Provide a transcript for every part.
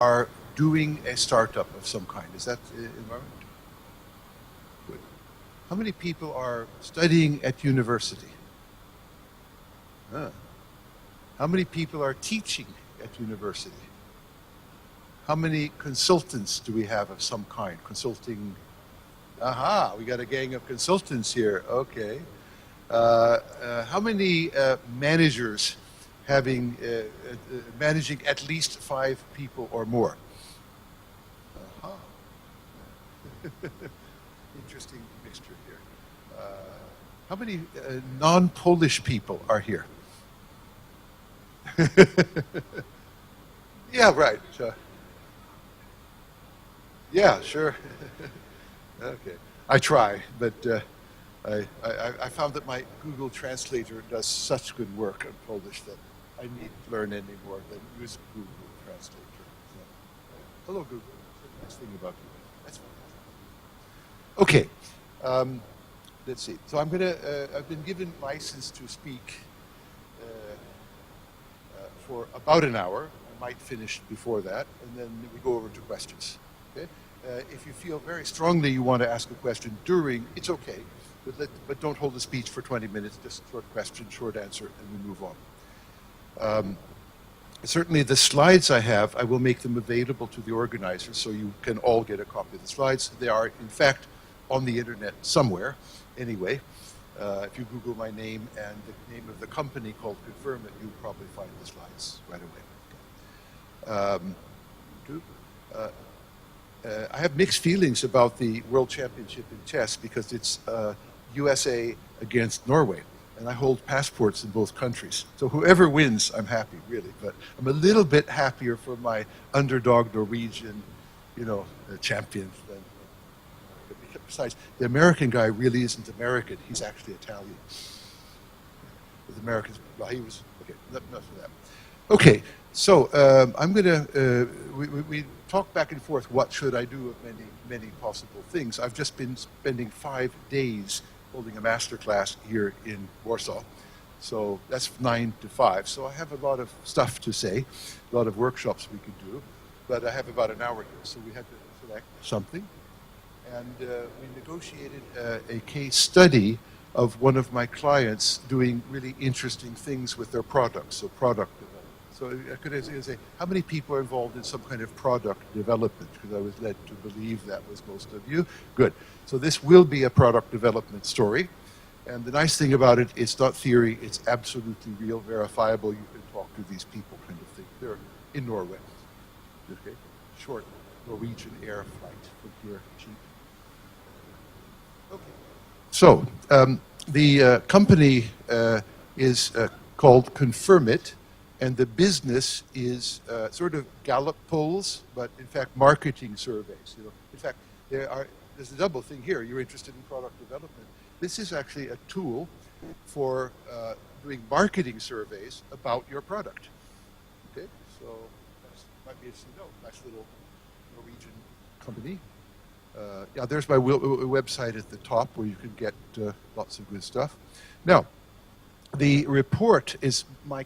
are doing a startup of some kind. Is that the environment? Good. How many people are studying at university? Ah. How many people are teaching at university? How many consultants do we have of some kind? Consulting. Aha, we got a gang of consultants here. Okay. How many managers managing at least 5 people or more? Aha. Interesting mixture here. How many non-Polish people are here? Yeah, right. Yeah, sure. Okay. I try, but I found that my Google Translator does such good work in Polish that I need to learn any more than use Google Translator. So, hello, Google. That's the nice thing about Google. That's fantastic. Okay. Let's see. So I've been given license to speak for about an hour. I might finish before that, and then we go over to questions. Okay? If you feel very strongly you want to ask a question during, it's okay, but don't hold the speech for 20 minutes, just short question, short answer, and we move on. Certainly the slides I have, I will make them available to the organizers so you can all get a copy of the slides. They are, in fact, on the internet somewhere, anyway. If you Google my name and the name of the company called Confirmit, you'll probably find the slides right away. I have mixed feelings about the World Championship in chess because it's USA against Norway, and I hold passports in both countries. So whoever wins, I'm happy, really. But I'm a little bit happier for my underdog Norwegian, champion than. Besides, the American guy really isn't American. He's actually Italian. With Americans, well, he was, okay, enough of that. Okay, so I'm going to, we talk back and forth, what should I do of many possible things. I've just been spending 5 days holding a master class here in Warsaw. So that's 9 to 5. So I have a lot of stuff to say, a lot of workshops we could do, but I have about an hour here. So we had to select something. And we negotiated a case study of one of my clients doing really interesting things with their products, so product development. So I could say, how many people are involved in some kind of product development? Because I was led to believe that was most of you. Good. So this will be a product development story. And the nice thing about it, it's not theory, it's absolutely real, verifiable. You can talk to these people kind of thing. They're in Norway. Okay. Short Norwegian air flight from here, cheap. Okay. So the company is called Confirmit, and the business is sort of Gallup polls, but in fact marketing surveys. In fact, there's a double thing here. You're interested in product development. This is actually a tool for doing marketing surveys about your product. Okay, so that might be interesting to know. Nice little Norwegian company. Yeah, there's my website at the top where you can get lots of good stuff. Now, the report is by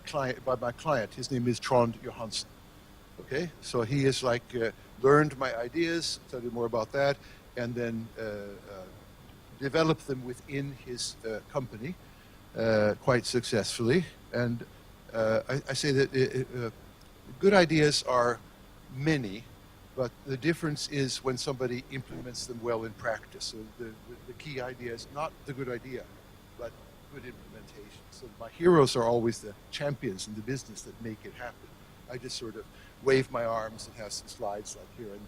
my client. His name is Trond Johansen. Okay, so he is learned my ideas, tell you more about that, and then developed them within his company quite successfully. And I say that good ideas are many, but the difference is when somebody implements them well in practice. So the key idea is not the good idea, but good implementation. So my heroes are always the champions in the business that make it happen. I just sort of wave my arms and have some slides like here. And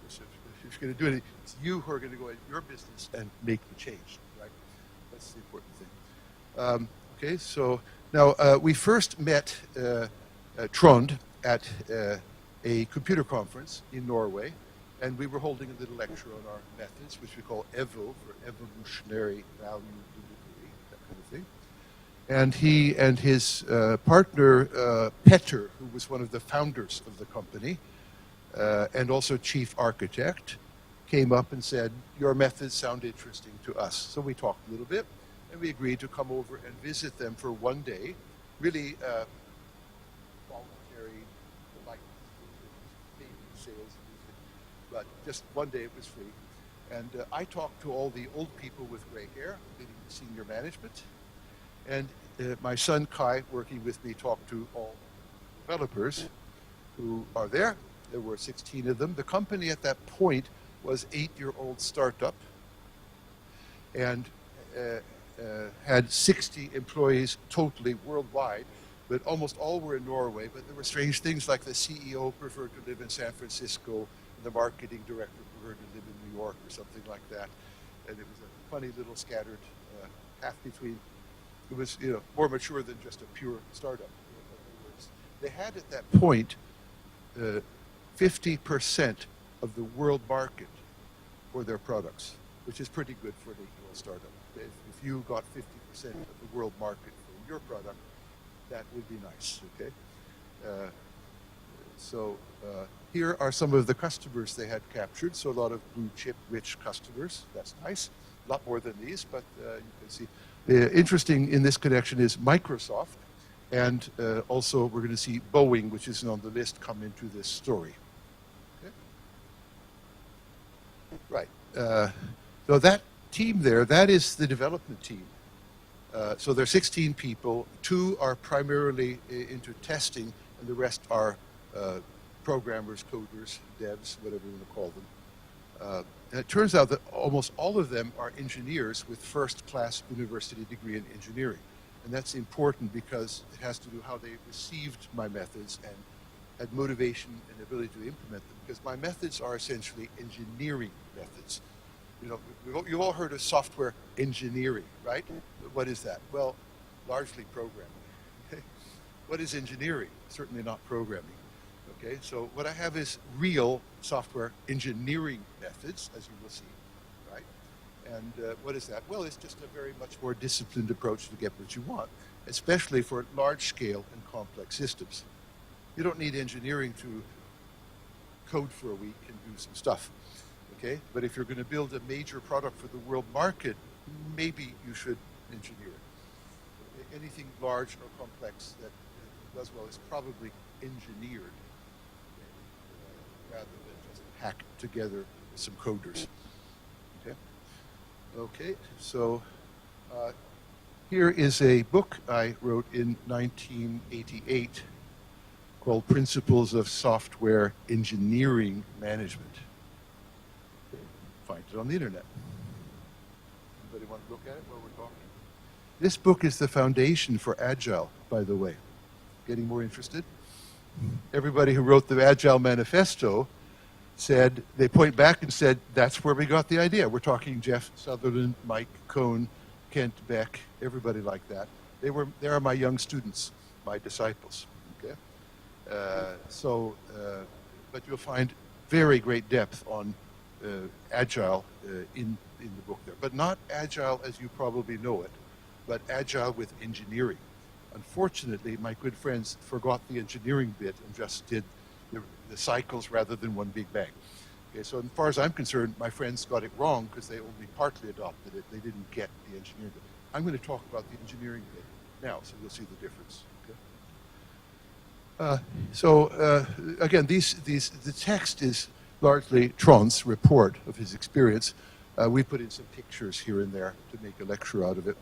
if you're going to do it, it's you who are going to go in your business and make the change, right? That's the important thing. Okay, so now we first met Trond at a computer conference in Norway, and we were holding a little lecture on our methods, which we call EVO, for evolutionary value delivery, that kind of thing. And he and his partner, Petter, who was one of the founders of the company, and also chief architect, came up and said, your methods sound interesting to us. So we talked a little bit, and we agreed to come over and visit them for one day, really voluntary, like, paid sales, but just one day it was free. And I talked to all the old people with gray hair, leading the senior management. And my son Kai, working with me, talked to all developers who are there. There were 16 of them. The company at that point was 8-year-old startup and had 60 employees totally worldwide, but almost all were in Norway. But there were strange things like the CEO preferred to live in San Francisco, and the marketing director preferred to live in New York or something like that. And it was a funny little scattered half between. It was, more mature than just a pure startup. They had at that point 50% of the world market for their products, which is pretty good for an 8-year-old startup. If you got 50% of the world market for your product, that would be nice, okay? Here are some of the customers they had captured. So a lot of blue chip rich customers. That's nice. A lot more than these, but you can see. Interesting in this connection is Microsoft, and also we're going to see Boeing, which isn't on the list, come into this story. Okay? Right. So that team there, that is the development team. So there are 16 people. 2 are primarily into testing, and the rest are programmers, coders, devs, whatever you want to call them. And it turns out that almost all of them are engineers with first-class university degree in engineering. And that's important because it has to do how they received my methods and had motivation and ability to implement them. Because my methods are essentially engineering methods. You've all heard of software engineering, right? What is that? Well, largely programming. Okay? What is engineering? Certainly not programming. Okay, so what I have is real software engineering methods, as you will see, right? And what is that? Well, it's just a very much more disciplined approach to get what you want, especially for large-scale and complex systems. You don't need engineering to code for a week and do some stuff, okay? But if you're going to build a major product for the world market, maybe you should engineer it. Anything large or complex that does well is probably engineered rather than just hacked together with some coders. Okay, so here is a book I wrote in 1988 called Principles of Software Engineering Management. Find it on the internet. Anybody want to look at it while we're talking? This book is the foundation for Agile, by the way. Getting more interested? Everybody who wrote the Agile Manifesto said, they point back and said, that's where we got the idea. We're talking Jeff Sutherland, Mike Cohn, Kent Beck, everybody like that. They are my young students, my disciples. Okay? But you'll find very great depth on Agile in the book there. But not Agile as you probably know it, but Agile with engineering. Unfortunately, my good friends forgot the engineering bit and just did the cycles rather than one big bang. Okay, so as far as I'm concerned, my friends got it wrong because they only partly adopted it. They didn't get the engineering bit. I'm going to talk about the engineering bit now, so you'll see the difference. Okay? Again, the text is largely Trond's report of his experience. We put in some pictures here and there to make a lecture out of it.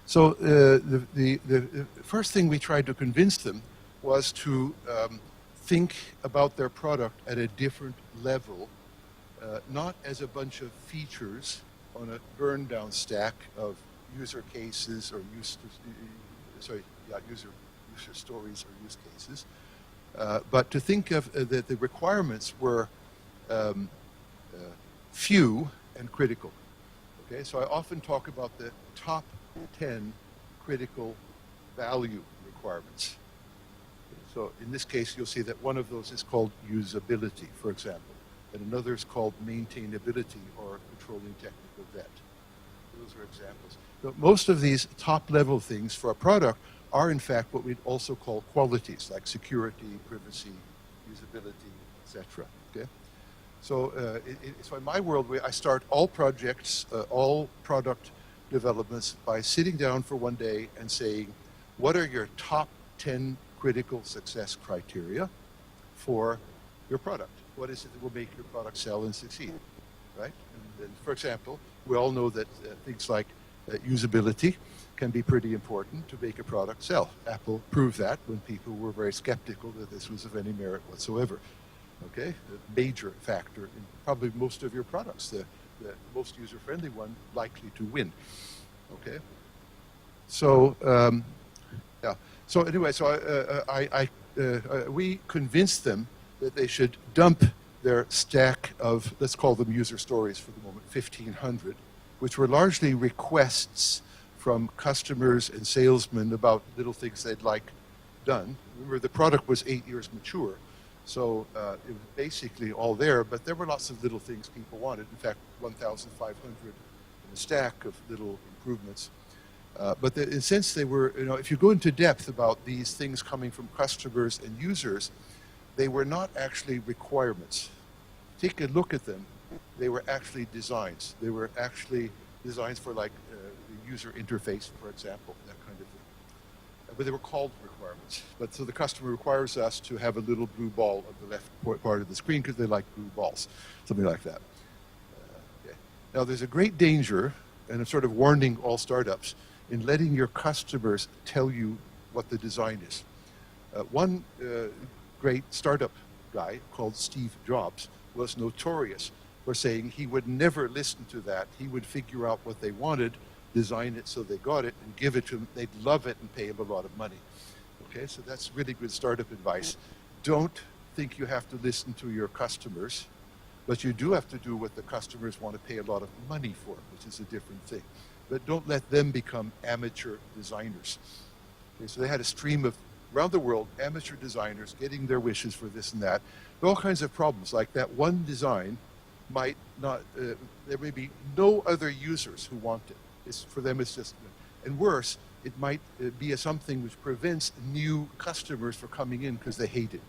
So the first thing we tried to convince them was to think about their product at a different level, not as a bunch of features on a burn-down stack of user cases or user stories or use cases, but to think of that the requirements were few and critical. Okay, so I often talk about the top 10 critical value requirements. So in this case, you'll see that one of those is called usability, for example, and another is called maintainability or controlling technical debt. Those are examples. But most of these top-level things for a product are, in fact, what we'd also call qualities, like security, privacy, usability, etc. Okay? So, so in my world, I start all projects, all product developments by sitting down for one day and saying, what are your top 10 critical success criteria for your product. What is it that will make your product sell and succeed, right? And for example, we all know that things like usability can be pretty important to make a product sell. Apple proved that when people were very skeptical that this was of any merit whatsoever. Okay, a major factor in probably most of your products, the most user-friendly one likely to win. Okay, so yeah. So anyway, we convinced them that they should dump their stack of, let's call them user stories for the moment, 1,500, which were largely requests from customers and salesmen about little things they'd like done. Remember, the product was 8 years mature, so it was basically all there, but there were lots of little things people wanted. In fact, 1,500 in a stack of little improvements. Since they were, if you go into depth about these things coming from customers and users, they were not actually requirements. Take a look at them. They were actually designs. They were actually designs for like the user interface, for example, that kind of thing. But they were called requirements. But so the customer requires us to have a little blue ball on the left part of the screen because they like blue balls, something like that. Okay. Now there's a great danger, and I'm sort of warning all startups, in letting your customers tell you what the design is. One great startup guy called Steve Jobs was notorious for saying he would never listen to that. He would figure out what they wanted, design it so they got it, and give it to them. They'd love it and pay him a lot of money. Okay, so that's really good startup advice. Don't think you have to listen to your customers, but you do have to do what the customers want to pay a lot of money for, which is a different thing. But don't let them become amateur designers. Okay, so they had a stream of, around the world, amateur designers getting their wishes for this and that. There are all kinds of problems, like that one design might not, there may be no other users who want it. For them, it's just, and worse, it might be something which prevents new customers from coming in because they hate it.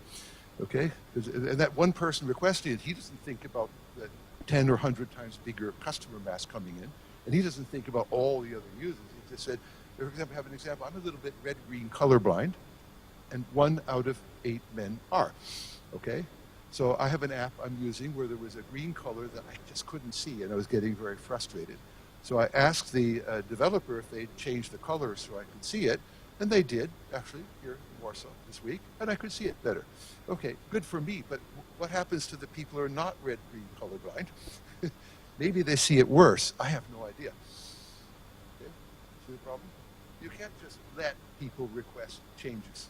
Okay? And that one person requesting it, he doesn't think about the 10 or 100 times bigger customer mass coming in. And he doesn't think about all the other users. He just said, for example, have an example. I'm a little bit red-green colorblind, and 1 out of 8 men are. Okay? So I have an app I'm using where there was a green color that I just couldn't see, and I was getting very frustrated. So I asked the developer if they'd change the color so I could see it, and they did, actually, here in Warsaw this week, and I could see it better. Okay, good for me, but what happens to the people who are not red-green colorblind? Maybe they see it worse. I have no idea. Okay? See the problem? You can't just let people request changes.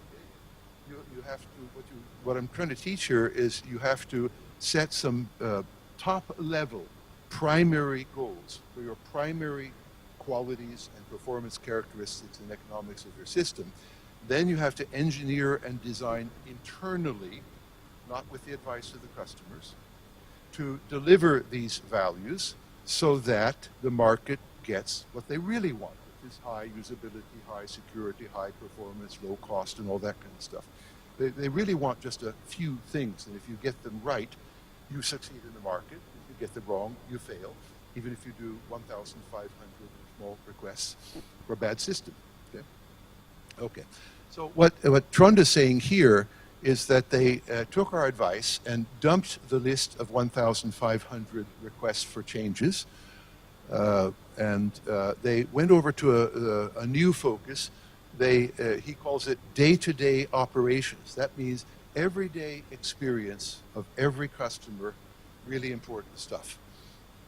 Okay? You have to, what I'm trying to teach here is you have to set some top-level primary goals for your primary qualities and performance characteristics and economics of your system. Then you have to engineer and design internally, not with the advice of the customers, to deliver these values so that the market gets what they really want, which is high usability, high security, high performance, low cost, and all that kind of stuff. They really want just a few things, and if you get them right, you succeed in the market. If you get them wrong, you fail, even if you do 1,500 small requests for a bad system. Okay. Okay. So what Trond is saying here is that they took our advice and dumped the list of 1,500 requests for changes, and they went over to a new focus. He calls it day-to-day operations. That means everyday experience of every customer, really important stuff.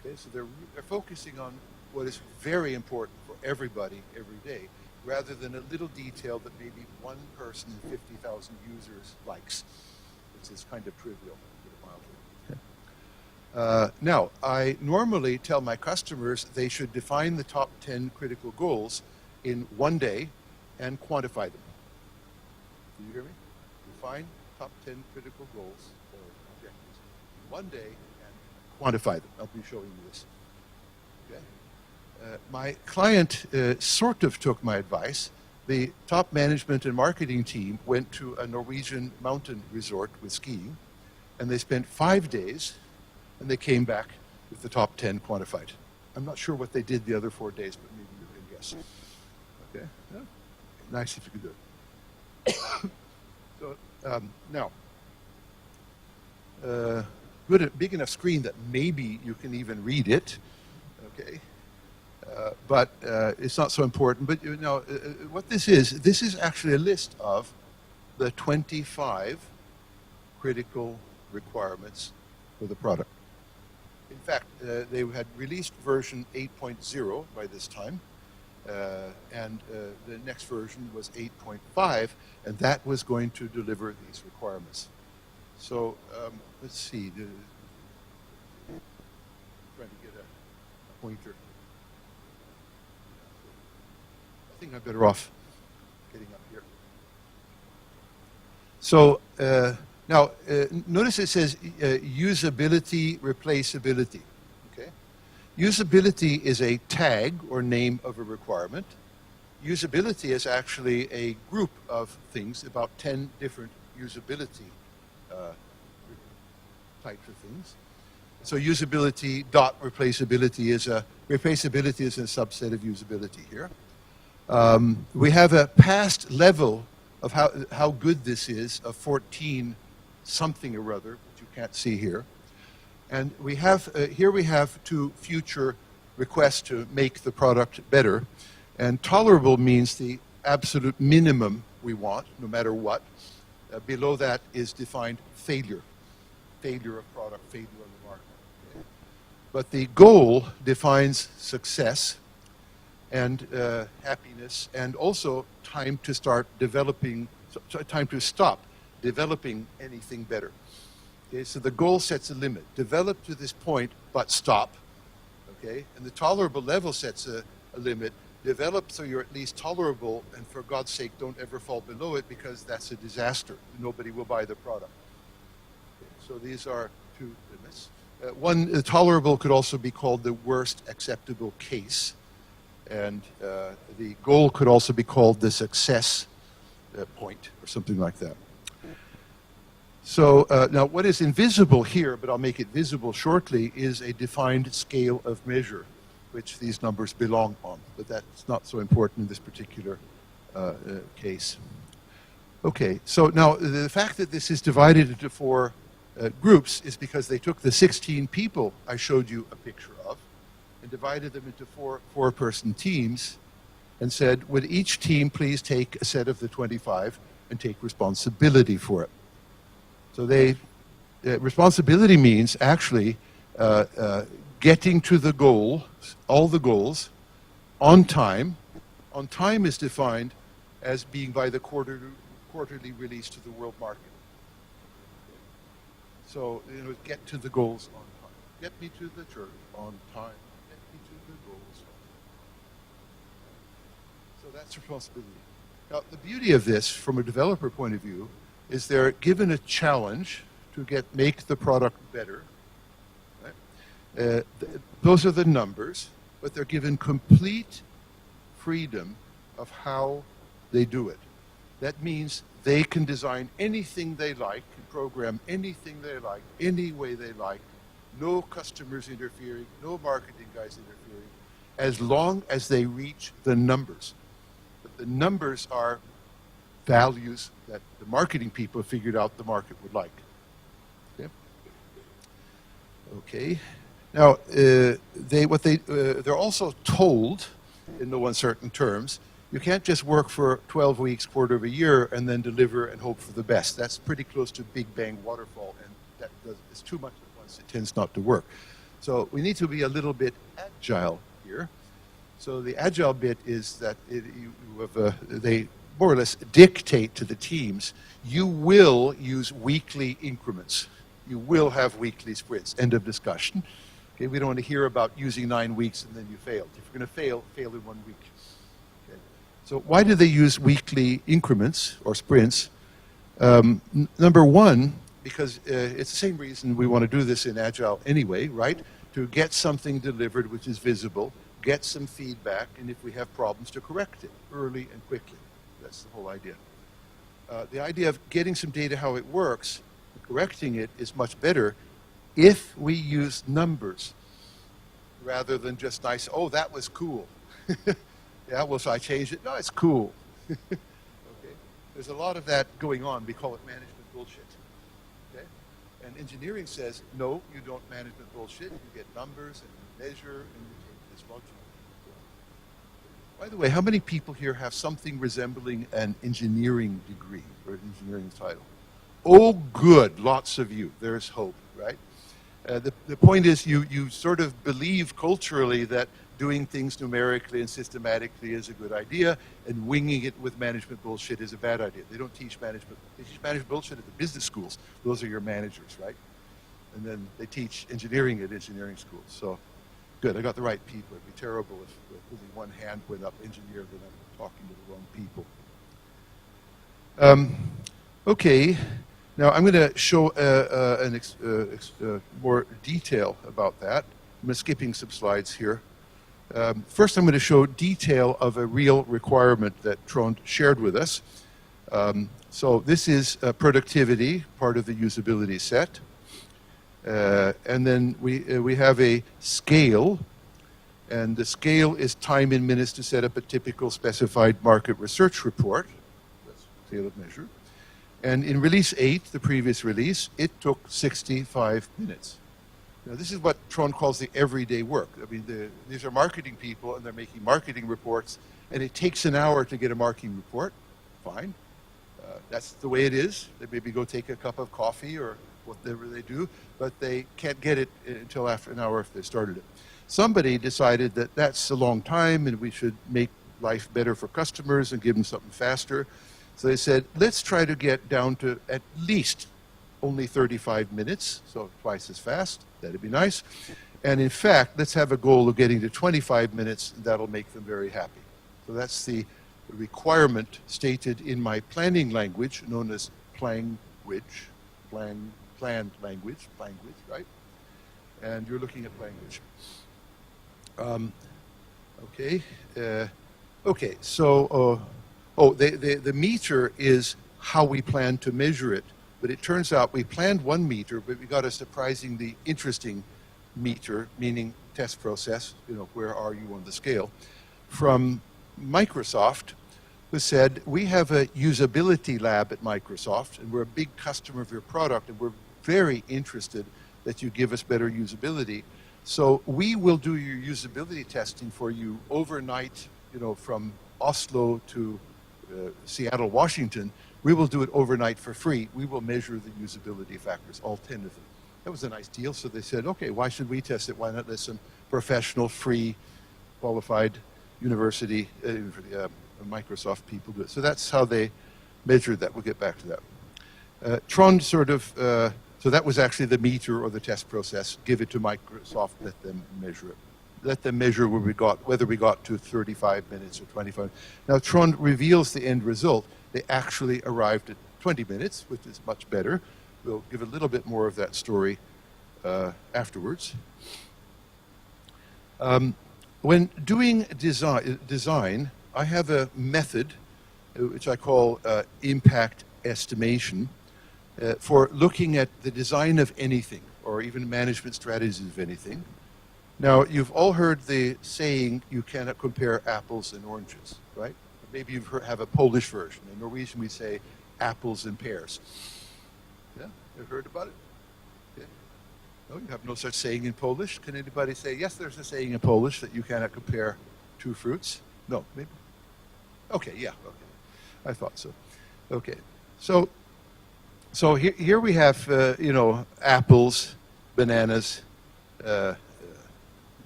Okay, so they're focusing on what is very important for everybody every day, rather than a little detail that maybe one person in 50,000 users likes, which is kind of trivial, to put it mildly. Now, I normally tell my customers they should define the top 10 critical goals in one day and quantify them. Do you hear me? Define top 10 critical goals or objectives in one day and quantify them. I'll be showing you this. Okay. My client sort of took my advice. The top management and marketing team went to a Norwegian mountain resort with skiing, and they spent 5 days, and they came back with the top 10 quantified. I'm not sure what they did the other 4 days, but maybe you can guess. Okay, yeah. Nice if you could do it. So now, big enough screen that maybe you can even read it. Okay. But it's not so important. But you know, what this is actually a list of the 25 critical requirements for the product. In fact, they had released version 8.0 by this time, and the next version was 8.5, and that was going to deliver these requirements. So let's see. Trying to get a pointer. I think I'm better off getting up here. So now notice it says usability, replaceability. Okay, usability is a tag or name of a requirement. Usability is actually a group of things, about 10 different usability types of things. So usability dot replaceability is a subset of usability here. We have a past level of how good this is of 14 something or other, which you can't see here. And we have here we have two future requests to make the product better. And tolerable means the absolute minimum we want, no matter what. Below that is defined failure. Failure of product, failure on the market. Okay. But the goal defines success and happiness, and also time to start developing, time to stop developing anything better. Okay, so the goal sets a limit. Develop to this point, but stop. Okay, and the tolerable level sets a limit. Develop so you're at least tolerable, and for God's sake, don't ever fall below it, because that's a disaster. Nobody will buy the product. Okay, so these are two limits. One, tolerable could also be called the worst acceptable case. And the goal could also be called the success point, or something like that. So now what is invisible here, but I'll make it visible shortly, is a defined scale of measure, which these numbers belong on. But that's not so important in this particular case. Okay, so now the fact that this is divided into four groups is because they took the 16 people I showed you a picture of and divided them into four-person teams and said, would each team please take a set of the 25 and take responsibility for it? So responsibility means actually getting to the goal, all the goals, on time. On time is defined as being by the quarterly release to the world market. So, you know, get to the goals on time. Get me to the church on time. Get me to the goals. So that's responsibility. Now, the beauty of this, from a developer point of view, is they're given a challenge to make the product better. Right? Those are the numbers, but they're given complete freedom of how they do it. That means they can design anything they like, can program anything they like, any way they like, no customers interfering, no marketing guys interfering, as long as they reach the numbers. But the numbers are values that the marketing people figured out the market would like. Okay. Okay. Now, they're also told, in no uncertain terms, you can't just work for 12 weeks, quarter of a year, and then deliver and hope for the best. That's pretty close to Big Bang waterfall, and it's too much at once. It tends not to work. So we need to be a little bit agile here. So the agile bit is that they more or less dictate to the teams, you will use weekly increments. You will have weekly sprints. End of discussion. Okay, we don't want to hear about using 9 weeks and then you failed. If you're going to fail in 1 week. Okay. So why do they use weekly increments or sprints? Number one, because it's the same reason we want to do this in Agile anyway, right? To get something delivered which is visible, get some feedback, and if we have problems, to correct it early and quickly. That's the whole idea. The idea of getting some data how it works, correcting it, is much better if we use numbers rather than just nice, oh, that was cool. Yeah, well, so I changed it. No, it's cool. Okay? There's a lot of that going on. We call it management bullshit. Okay? And engineering says, no, you don't management bullshit. You get numbers and you measure and you take this logic. By the way, how many people here have something resembling an engineering degree or an engineering title? Oh, good, lots of you. There's hope, right? The point is you sort of believe culturally that doing things numerically and systematically is a good idea, and winging it with management bullshit is a bad idea. They don't teach management. They teach management bullshit at the business schools. Those are your managers, right? And then they teach engineering at engineering schools. So, good, I got the right people. It'd be terrible if only one hand went up engineer, then I'm talking to the wrong people. Okay, now I'm going to show more detail about that. I'm skipping some slides here. First, I'm going to show detail of a real requirement that Trond shared with us. So this is productivity, part of the usability set. And then we have a scale, and the scale is time in minutes to set up a typical specified market research report. That's scale of measure. And in release 8, the previous release, it took 65 minutes. Now, this is what Trond calls the everyday work. I mean, these are marketing people, and they're making marketing reports, and it takes an hour to get a marketing report. Fine. That's the way it is. They maybe go take a cup of coffee or whatever they do, but they can't get it until after an hour if they started it. Somebody decided that that's a long time, and we should make life better for customers and give them something faster. So they said, let's try to get down to at least only 35 minutes, so twice as fast. That'd be nice. And in fact, let's have a goal of getting to 25 minutes. That'll make them very happy. So that's the requirement stated in my planning language, known as Planguage. Planned language, right? And you're looking at language. Okay, so, the meter is how we plan to measure it. But it turns out we planned 1 meter, but we got a surprisingly interesting meter, meaning test process, where are you on the scale, from Microsoft, who said, we have a usability lab at Microsoft, and we're a big customer of your product, and we're very interested that you give us better usability. So we will do your usability testing for you overnight, from Oslo to Seattle, Washington. We will do it overnight for free. We will measure the usability factors, all 10 of them. That was a nice deal. So they said, okay, why should we test it? Why not let some professional, free, qualified university, Microsoft people do it? So that's how they measured that. We'll get back to that. Trond so that was actually the meter or the test process. Give it to Microsoft, let them measure it. Let them measure whether we got to 35 minutes or 25. Now, Trond reveals the end result. They actually arrived at 20 minutes, which is much better. We'll give a little bit more of that story afterwards. When doing design, I have a method which I call impact estimation for looking at the design of anything, or even management strategies of anything. Now, you've all heard the saying, you cannot compare apples and oranges, right? Maybe you have a Polish version. In Norwegian, we say apples and pears. Yeah, you heard about it? Yeah. No, you have no such saying in Polish. Can anybody say, yes, there's a saying in Polish that you cannot compare 2 fruits? No, maybe? Okay, yeah, okay. I thought so. Okay, so here we have, apples, bananas,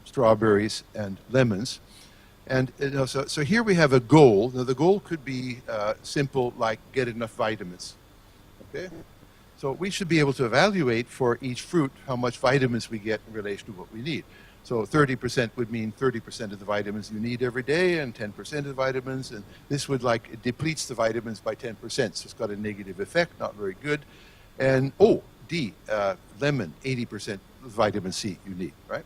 strawberries, and lemons. And so here we have a goal. Now the goal could be simple, like get enough vitamins. Okay? So we should be able to evaluate for each fruit how much vitamins we get in relation to what we need. So 30% would mean 30% of the vitamins you need every day, and 10% of the vitamins, and this would it depletes the vitamins by 10%, so it's got a negative effect, not very good. And lemon, 80% vitamin C you need, right?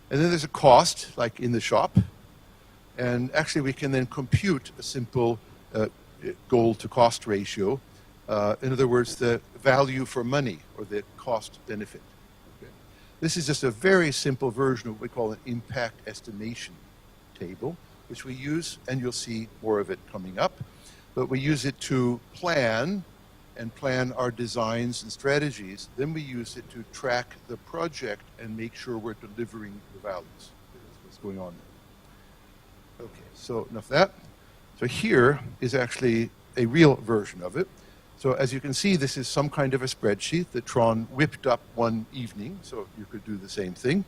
And then there's a cost, like in the shop, and actually we can then compute a simple goal to cost ratio. In other words, the value for money, or the cost benefit. This is just a very simple version of what we call an impact estimation table, which we use, and you'll see more of it coming up. But we use it to plan and plan our designs and strategies. Then we use it to track the project and make sure we're delivering the values. That's what's going on there. Okay, so enough of that. So here is actually a real version of it. So as you can see, this is some kind of a spreadsheet that Tron whipped up one evening, so you could do the same thing.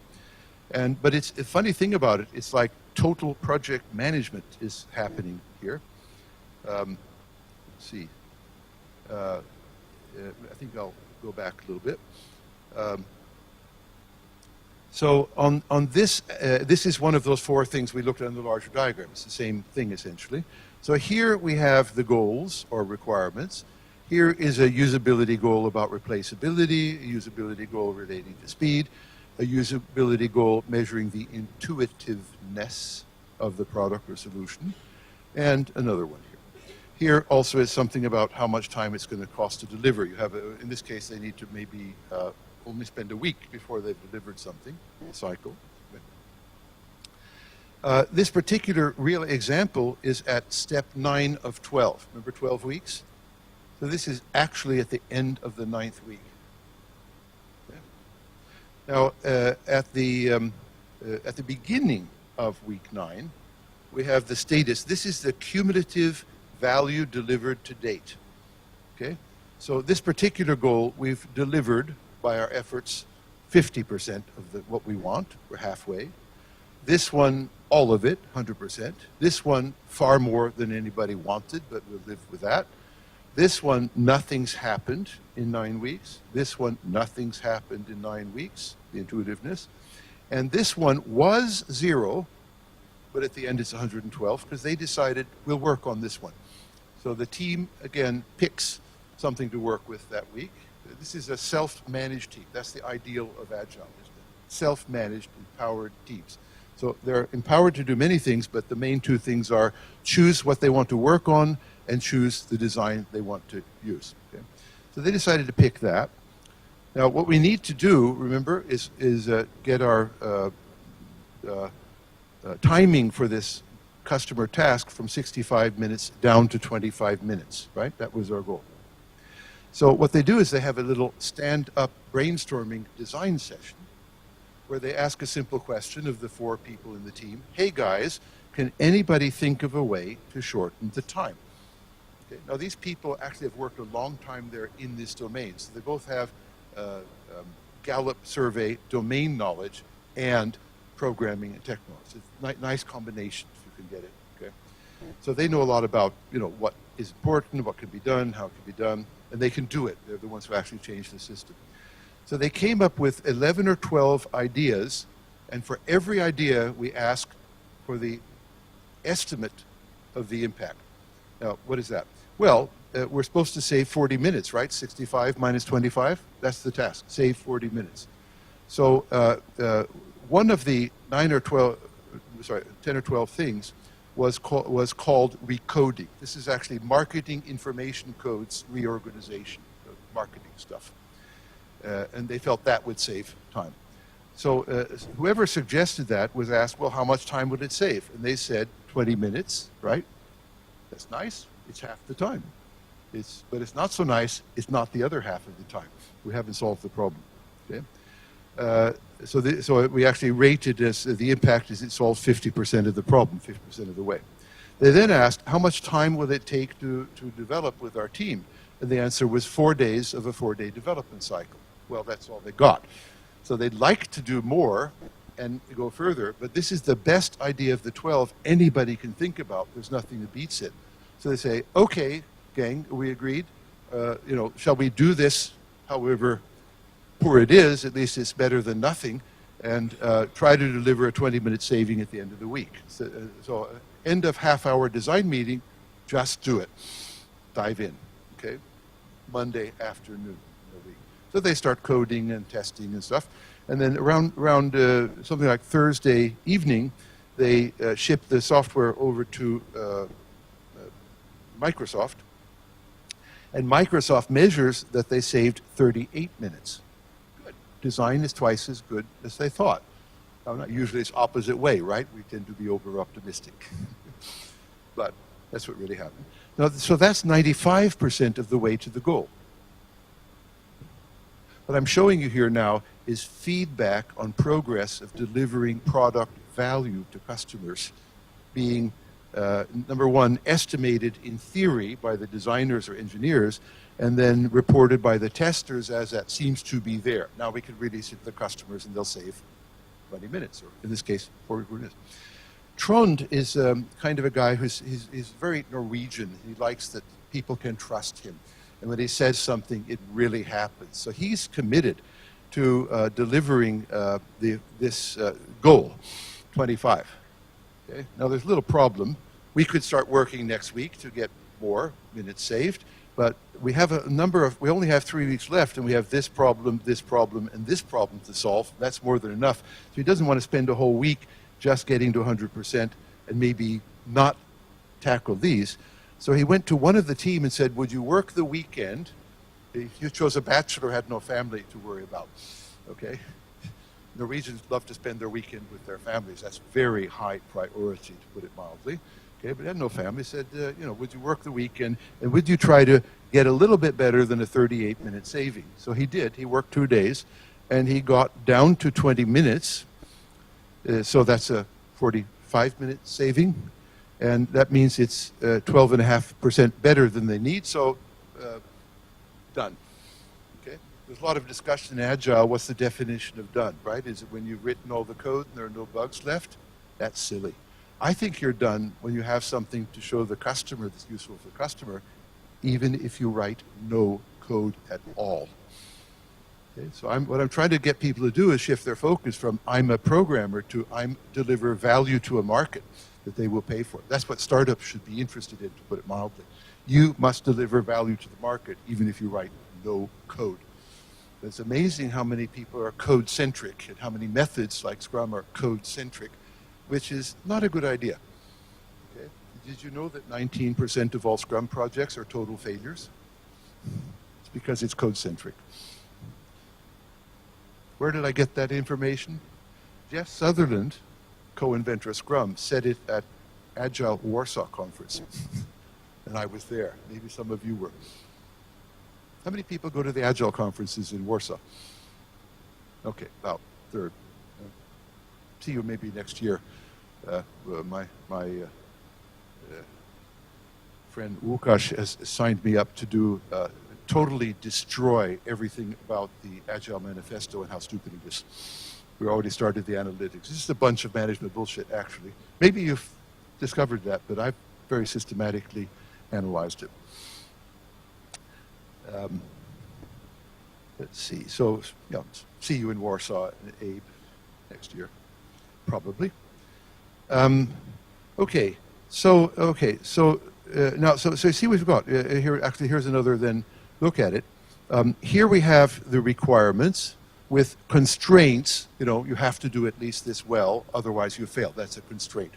But it's a funny thing about it, it's like total project management is happening here. Let's see. I think I'll go back a little bit. So on this, this is one of those four things we looked at in the larger diagram. It's the same thing, essentially. So here we have the goals or requirements. Here is a usability goal about replaceability, a usability goal relating to speed, a usability goal measuring the intuitiveness of the product or solution, and another one here. Here also is something about how much time it's going to cost to deliver. You have, in this case, they need to maybe only spend a week before they've delivered something, a cycle. This particular real example is at step 9 of 12. Remember 12 weeks? So this is actually at the end of the 9th week. Okay. Now, at the beginning of week 9, we have the status. This is the cumulative value delivered to date. Okay? So this particular goal, we've delivered by our efforts 50% of what we want. We're halfway. This one, all of it, 100%. This one, far more than anybody wanted, but we'll live with that. This one, nothing's happened in 9 weeks. This one, nothing's happened in 9 weeks, the intuitiveness. And this one was 0, but at the end it's 112, because they decided we'll work on this one. So the team, again, picks something to work with that week. This is a self-managed team. That's the ideal of Agile, isn't it? Self-managed, empowered teams. So they're empowered to do many things, but the main two things are choose what they want to work on and choose the design they want to use. Okay? So they decided to pick that. Now, what we need to do, remember, is get our timing for this customer task from 65 minutes down to 25 minutes, right? That was our goal. So what they do is they have a little stand-up brainstorming design session where they ask a simple question of the 4 people in the team. Hey, guys, can anybody think of a way to shorten the time? Okay. Now, these people actually have worked a long time there in this domain. So they both have Gallup survey domain knowledge and programming and technology. It's a nice combination if you can get it. Okay. So they know a lot about what is important, what can be done, how it can be done, and they can do it. They're the ones who actually changed the system. So they came up with 11 or 12 ideas, and for every idea we asked for the estimate of the impact. Now, what is that? Well, we're supposed to save 40 minutes, right? 65 minus 25, that's the task, save 40 minutes. So one of the 10 or 12 things was called recoding. This is actually marketing information codes reorganization, marketing stuff. And they felt that would save time. So whoever suggested that was asked, well, how much time would it save? And they said 20 minutes, right? That's nice. It's half the time. But it's not so nice. It's not the other half of the time. We haven't solved the problem. Okay? So we actually rated this, the impact is it solved 50% of the problem, 50% of the way. They then asked, how much time will it take to develop with our team? And the answer was 4 days of a 4-day development cycle. Well, that's all they got. So they'd like to do more and go further, but this is the best idea of the 12 anybody can think about. There's nothing that beats it. So they say, okay, gang, we agreed. Shall we do this, however poor it is, at least it's better than nothing, and try to deliver a 20-minute saving at the end of the week. So end of half-hour design meeting, just do it. Dive in, okay? Monday afternoon. So they start coding and testing and stuff. And then around something like Thursday evening, they ship the software over to Microsoft. And Microsoft measures that they saved 38 minutes. Good. Design is twice as good as they thought. Now, usually it's opposite way, right? We tend to be over-optimistic. But that's what really happened. Now, so that's 95% of the way to the goal. What I'm showing you here now is feedback on progress of delivering product value to customers being, number one, estimated in theory by the designers or engineers, and then reported by the testers as that seems to be there. Now we can release it to the customers and they'll save 20 minutes, or in this case, 40 minutes. Trond is kind of a guy he's very Norwegian. He likes that people can trust him. And when he says something, it really happens. So he's committed to delivering this goal, 25. Okay? Now there's a little problem. We could start working next week to get more minutes saved, but we have we only have 3 weeks left, and we have this problem, and this problem to solve. That's more than enough. So he doesn't want to spend a whole week just getting to 100% and maybe not tackle these. So he went to one of the team and said, would you work the weekend? He chose a bachelor, had no family to worry about, okay? Norwegians love to spend their weekend with their families. That's very high priority, to put it mildly. Okay, but he had no family. He said, would you work the weekend, and would you try to get a little bit better than a 38-minute saving? So he did. He worked 2 days, and he got down to 20 minutes. So that's a 45-minute saving. And that means it's 12.5% better than they need, so done. Okay? There's a lot of discussion in Agile. What's the definition of done, right? Is it when you've written all the code and there are no bugs left? That's silly. I think you're done when you have something to show the customer that's useful for the customer, even if you write no code at all. Okay? So what I'm trying to get people to do is shift their focus from I'm a programmer to I'm deliver value to a market that they will pay for. That's what startups should be interested in, to put it mildly. You must deliver value to the market, even if you write no code. It's amazing how many people are code-centric and how many methods like Scrum are code-centric, which is not a good idea. Okay? Did you know that 19% of all Scrum projects are total failures? It's because it's code-centric. Where did I get that information? Jeff Sutherland, co-inventor of Scrum, said it at Agile Warsaw conference. And I was there. Maybe some of you were. How many people go to the Agile conferences in Warsaw? Okay, about a third. See you maybe next year. My friend Łukasz has signed me up to do totally destroy everything about the Agile Manifesto and how stupid it is. We already started the analytics. This is a bunch of management bullshit, actually. Maybe you've discovered that, but I've very systematically analyzed it. Let's see. So, yeah, see you in Warsaw, Abe, next year, probably. Okay. So now, so see what we've got here. Actually, here's another. Then look at it. Here we have the requirements with constraints. You have to do at least this well, otherwise you fail. That's a constraint.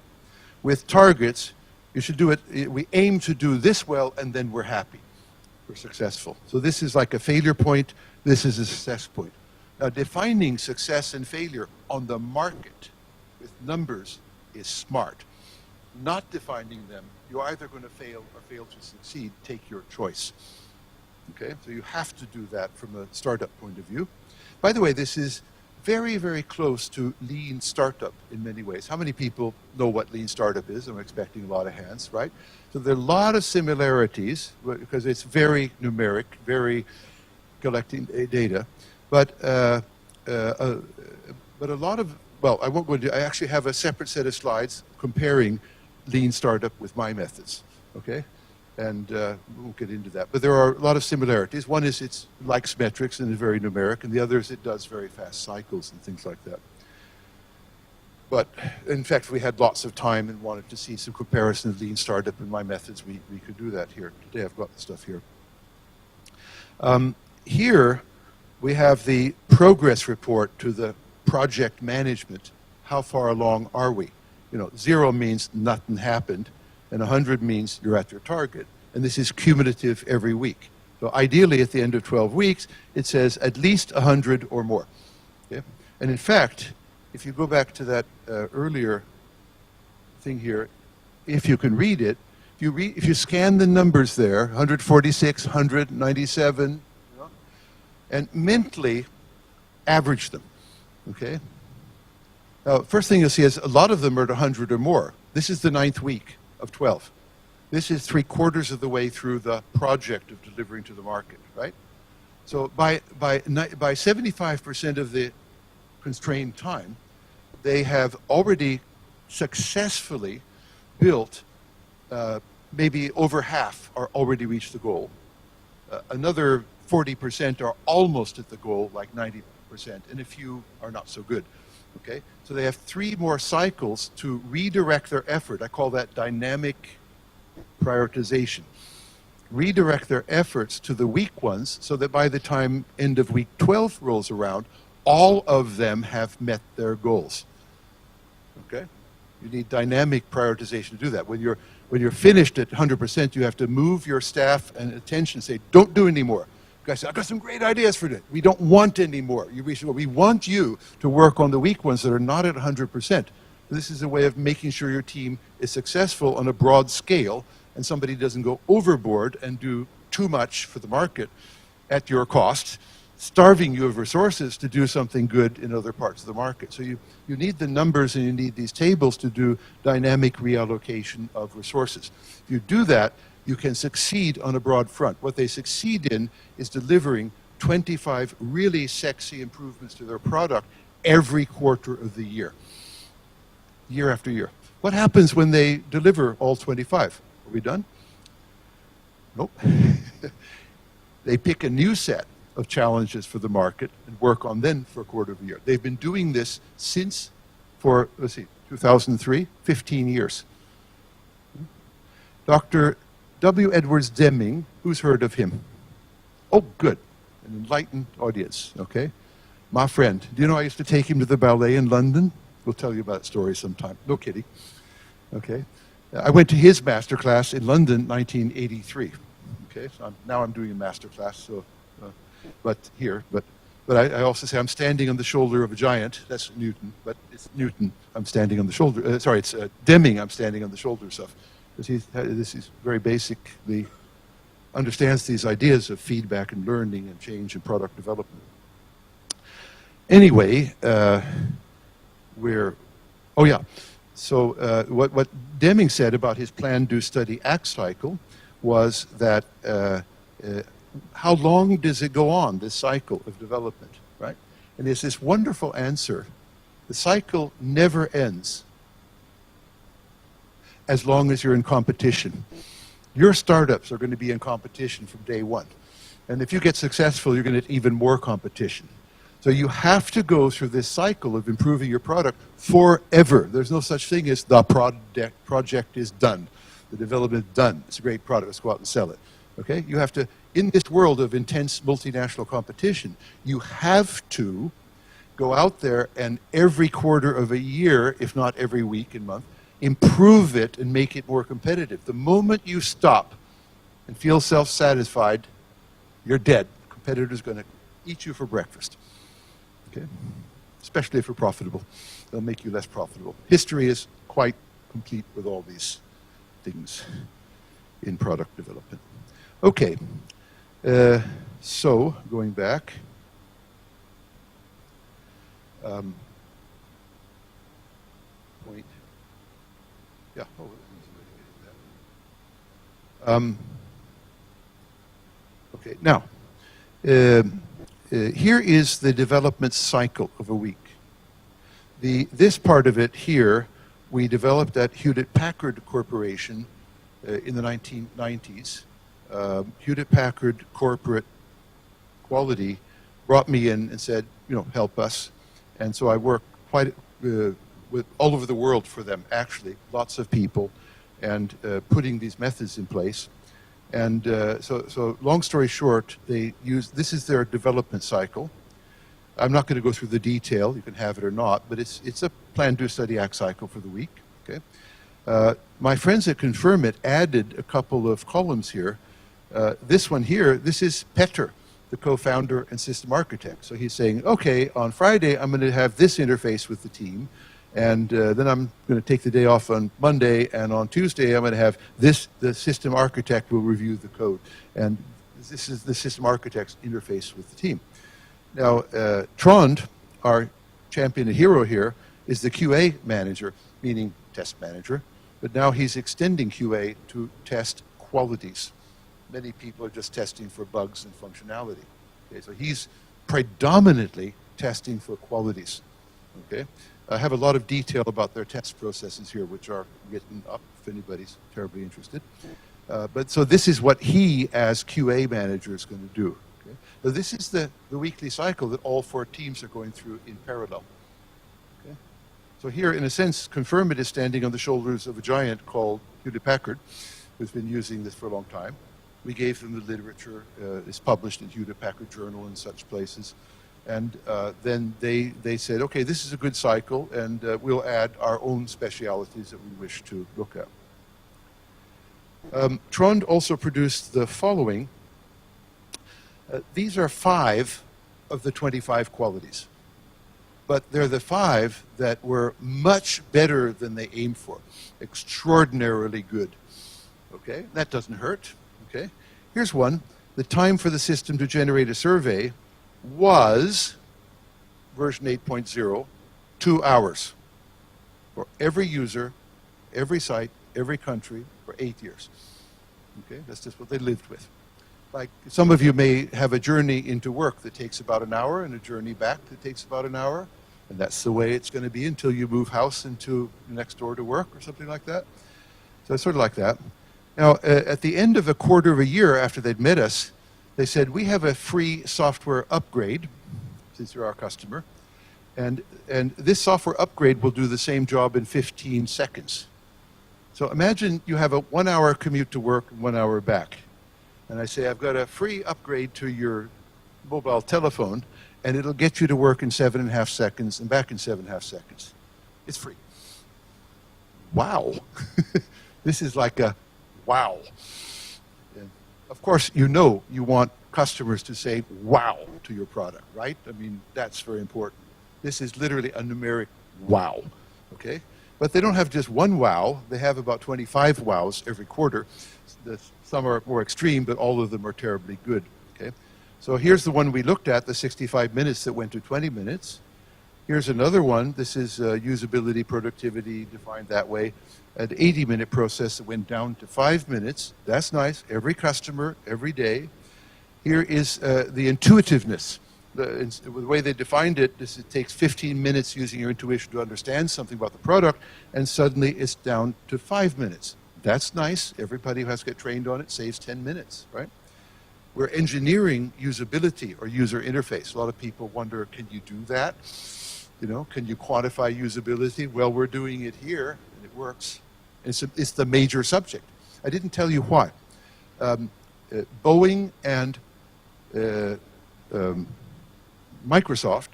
With targets, you should do it. We aim to do this well, and then we're happy. We're successful. So this is like a failure point. This is a success point. Now, defining success and failure on the market with numbers is smart. Not defining them, you're either going to fail or fail to succeed. Take your choice. Okay, so you have to do that from a startup point of view. By the way, this is very, very close to lean startup in many ways. How many people know what lean startup is? I'm expecting a lot of hands, right? So there are a lot of similarities because it's very numeric, very collecting data, but a lot of, well, I won't go into, I actually have a separate set of slides comparing lean startup with my methods, okay? And we won't get into that. But there are a lot of similarities. One is it's likes metrics and is very numeric, and the other is it does very fast cycles and things like that. But in fact, we had lots of time and wanted to see some comparison of lean startup and my methods. We could do that here today. I've got the stuff here. Here we have the progress report to the project management. How far along are we? 0 means nothing happened, and 100 means you're at your target. And this is cumulative every week. So ideally, at the end of 12 weeks, it says at least 100 or more. Okay? And in fact, if you go back to that earlier thing here, if you can read it, if you scan the numbers there, 146, 197, and mentally average them, okay? Now, first thing you'll see is a lot of them are at 100 or more. This is the 9th week of 12. This is 3/4 of the way through the project of delivering to the market, right? So by 75% of the constrained time, they have already successfully built, maybe over half are already reached the goal. Another 40% are almost at the goal, like 90%, and a few are not so good. Okay, so they have 3 more cycles to redirect their effort. I call that dynamic prioritization. Redirect their efforts to the weak ones so that by the time end of week 12 rolls around, all of them have met their goals. Okay, you need dynamic prioritization to do that. When you're finished at 100%, you have to move your staff and attention and say, don't do any more. Guys say, I've got some great ideas for this. We don't want any more. We want you to work on the weak ones that are not at 100%. This is a way of making sure your team is successful on a broad scale and somebody doesn't go overboard and do too much for the market at your cost, starving you of resources to do something good in other parts of the market. So you need the numbers and you need these tables to do dynamic reallocation of resources. If you do that, you can succeed on a broad front. What they succeed in is delivering 25 really sexy improvements to their product every quarter of the year after year. What happens when they deliver all 25? Are we done? Nope. They pick a new set of challenges for the market and work on them for a quarter of a year. They've been doing this since, for, let's see, 2003, 15 years. Dr. W. Edwards Deming, who's heard of him? Oh, good. An enlightened audience, okay? My friend. Do you know I used to take him to the ballet in London? We'll tell you about that story sometime. No kidding. Okay? I went to his master class in London, 1983. Okay? So now I'm doing a master class, so, but I also say I'm standing on the shoulder of a giant. That's Newton, but it's Newton I'm standing on the shoulder. It's Deming I'm standing on the shoulders of. Because this is very basically understands these ideas of feedback and learning and change and product development. Anyway, so what Deming said about his plan, do, study, act cycle was that how long does it go on, this cycle of development, right? And there's this wonderful answer. The cycle never ends as long as you're in competition. Your startups are going to be in competition from day one. And if you get successful, you're going to get even more competition. So you have to go through this cycle of improving your product forever. There's no such thing as the project is done. The development is done. It's a great product. Let's go out and sell it. Okay? You have to, in this world of intense multinational competition, you have to go out there and every quarter of a year, if not every week and month, improve it and make it more competitive. The moment you stop and feel self-satisfied, you're dead. The competitor's going to eat you for breakfast. Okay? Especially if you're profitable. They'll make you less profitable. History is quite complete with all these things in product development. Okay. So, going back. Point. Yeah. Okay. Now, here is the development cycle of a week. This part of it here, we developed at Hewlett-Packard Corporation in the 1990s. Hewlett-Packard Corporate Quality brought me in and said, you know, help us. And so I worked quite with all over the world for them, actually, lots of people, and putting these methods in place. And so long story short, this is their development cycle. I'm not going to go through the detail, you can have it or not, but it's a plan, do, study, act cycle for the week. Okay. My friends at Confirmit added a couple of columns here. This one here, this is Petter, the co-founder and system architect. So he's saying, okay, on Friday, I'm going to have this interface with the team, and then I'm going to take the day off on Monday, and on Tuesday, I'm going to have this, the system architect will review the code. And this is the system architect's interface with the team. Now, Trond, our champion and hero here, is the QA manager, meaning test manager, but now he's extending QA to test qualities. Many people are just testing for bugs and functionality. Okay, so he's predominantly testing for qualities. Okay, I have a lot of detail about their test processes here, which are written up if anybody's terribly interested. But so this is what he, as QA manager, is going to do. Okay? So this is the weekly cycle that all 4 teams are going through in parallel. Okay? So here, in a sense, Confirmit is standing on the shoulders of a giant called Hewlett-Packard, who's been using this for a long time. We gave them the literature. It's published in Hewlett-Packard Journal and such places. And then they said, okay, this is a good cycle, and we'll add our own specialities that we wish to look at. Trond also produced the following. These are 5 of the 25 qualities. But they're the 5 that were much better than they aimed for. Extraordinarily good. Okay, that doesn't hurt. Okay, here's one. The time for the system to generate a survey was, version 8.0, 2 hours for every user, every site, every country for 8 years. Okay, that's just what they lived with. Like some of you may have a journey into work that takes about an hour and a journey back that takes about an hour, and that's the way it's going to be until you move house into next door to work or something like that. So it's sort of like that. Now, at the end of a quarter of a year after they'd met us, they said, we have a free software upgrade, since you're our customer, and this software upgrade will do the same job in 15 seconds. So imagine you have a 1-hour commute to work and 1 hour back. And I say, I've got a free upgrade to your mobile telephone, and it'll get you to work in 7.5 seconds and back in 7.5 seconds. It's free. Wow. This is like a wow. And of course, you know you want customers to say wow to your product, right? I mean, that's very important. This is literally a numeric wow, okay? But they don't have just one wow. They have about 25 wows every quarter. Some are more extreme, but all of them are terribly good, okay? So here's the one we looked at, the 65 minutes that went to 20 minutes. Here's another one. This is usability, productivity, defined that way. An 80-minute process that went down to 5 minutes. That's nice. Every customer, every day. Here is the intuitiveness. The way they defined it is it takes 15 minutes using your intuition to understand something about the product, and suddenly it's down to 5 minutes. That's nice. Everybody who has to get trained on it saves 10 minutes, right? We're engineering usability or user interface. A lot of people wonder, can you do that? You know, can you quantify usability? Well, we're doing it here, and it works. It's the major subject. I didn't tell you why. Boeing and Microsoft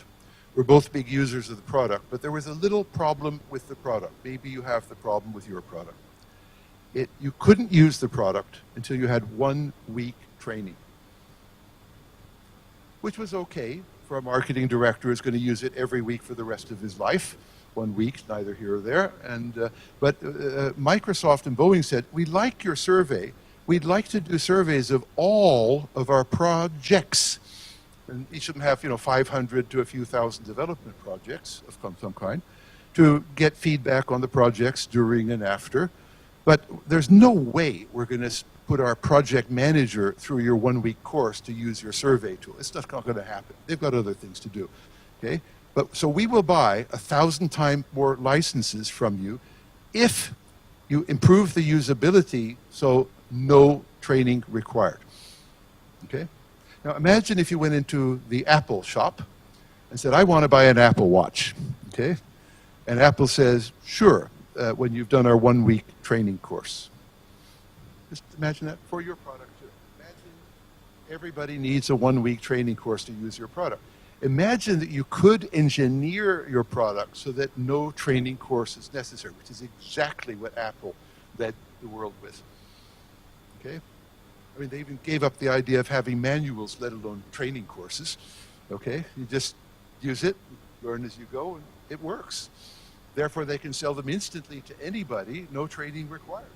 were both big users of the product, but there was a little problem with the product. Maybe you have the problem with your product. You couldn't use the product until you had 1 week training, which was okay for a marketing director who's going to use it every week for the rest of his life. 1 week, neither here or there. But Microsoft and Boeing said, we like your survey. We'd like to do surveys of all of our projects. And each of them have, 500 to a few thousand development projects of some kind to get feedback on the projects during and after. But there's no way we're going to put our project manager through your 1 week course to use your survey tool. It's not going to happen. They've got other things to do. Okay? So we will buy 1,000 times more licenses from you if you improve the usability, so no training required. Okay? Now imagine if you went into the Apple shop and said, I want to buy an Apple Watch. Okay? And Apple says, sure, when you've done our 1 week training course. Just imagine that for your product too. Imagine everybody needs a 1 week training course to use your product. Imagine that you could engineer your product so that no training course is necessary, which is exactly what Apple led the world with. Okay? I mean, they even gave up the idea of having manuals, let alone training courses. Okay? You just use it, learn as you go, and it works. Therefore, they can sell them instantly to anybody, no training required.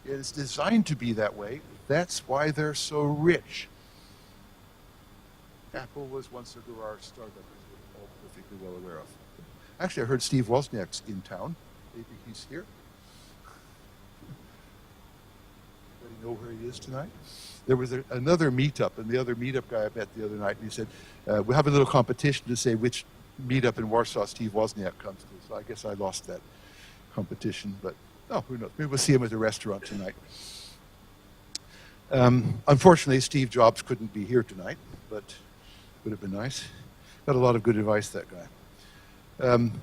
It's designed to be that way. That's why they're so rich. Apple was once a garage startup, as we're all perfectly well aware of. Actually, I heard Steve Wozniak's in town. Maybe he's here. Anybody know where he is tonight? There was another meetup, and the other meetup guy I met the other night, and he said, we'll have a little competition to say which meetup in Warsaw Steve Wozniak comes to. So I guess I lost that competition, but oh, who knows? Maybe we'll see him at the restaurant tonight. Unfortunately, Steve Jobs couldn't be here tonight, but would have been nice. Got a lot of good advice, that guy.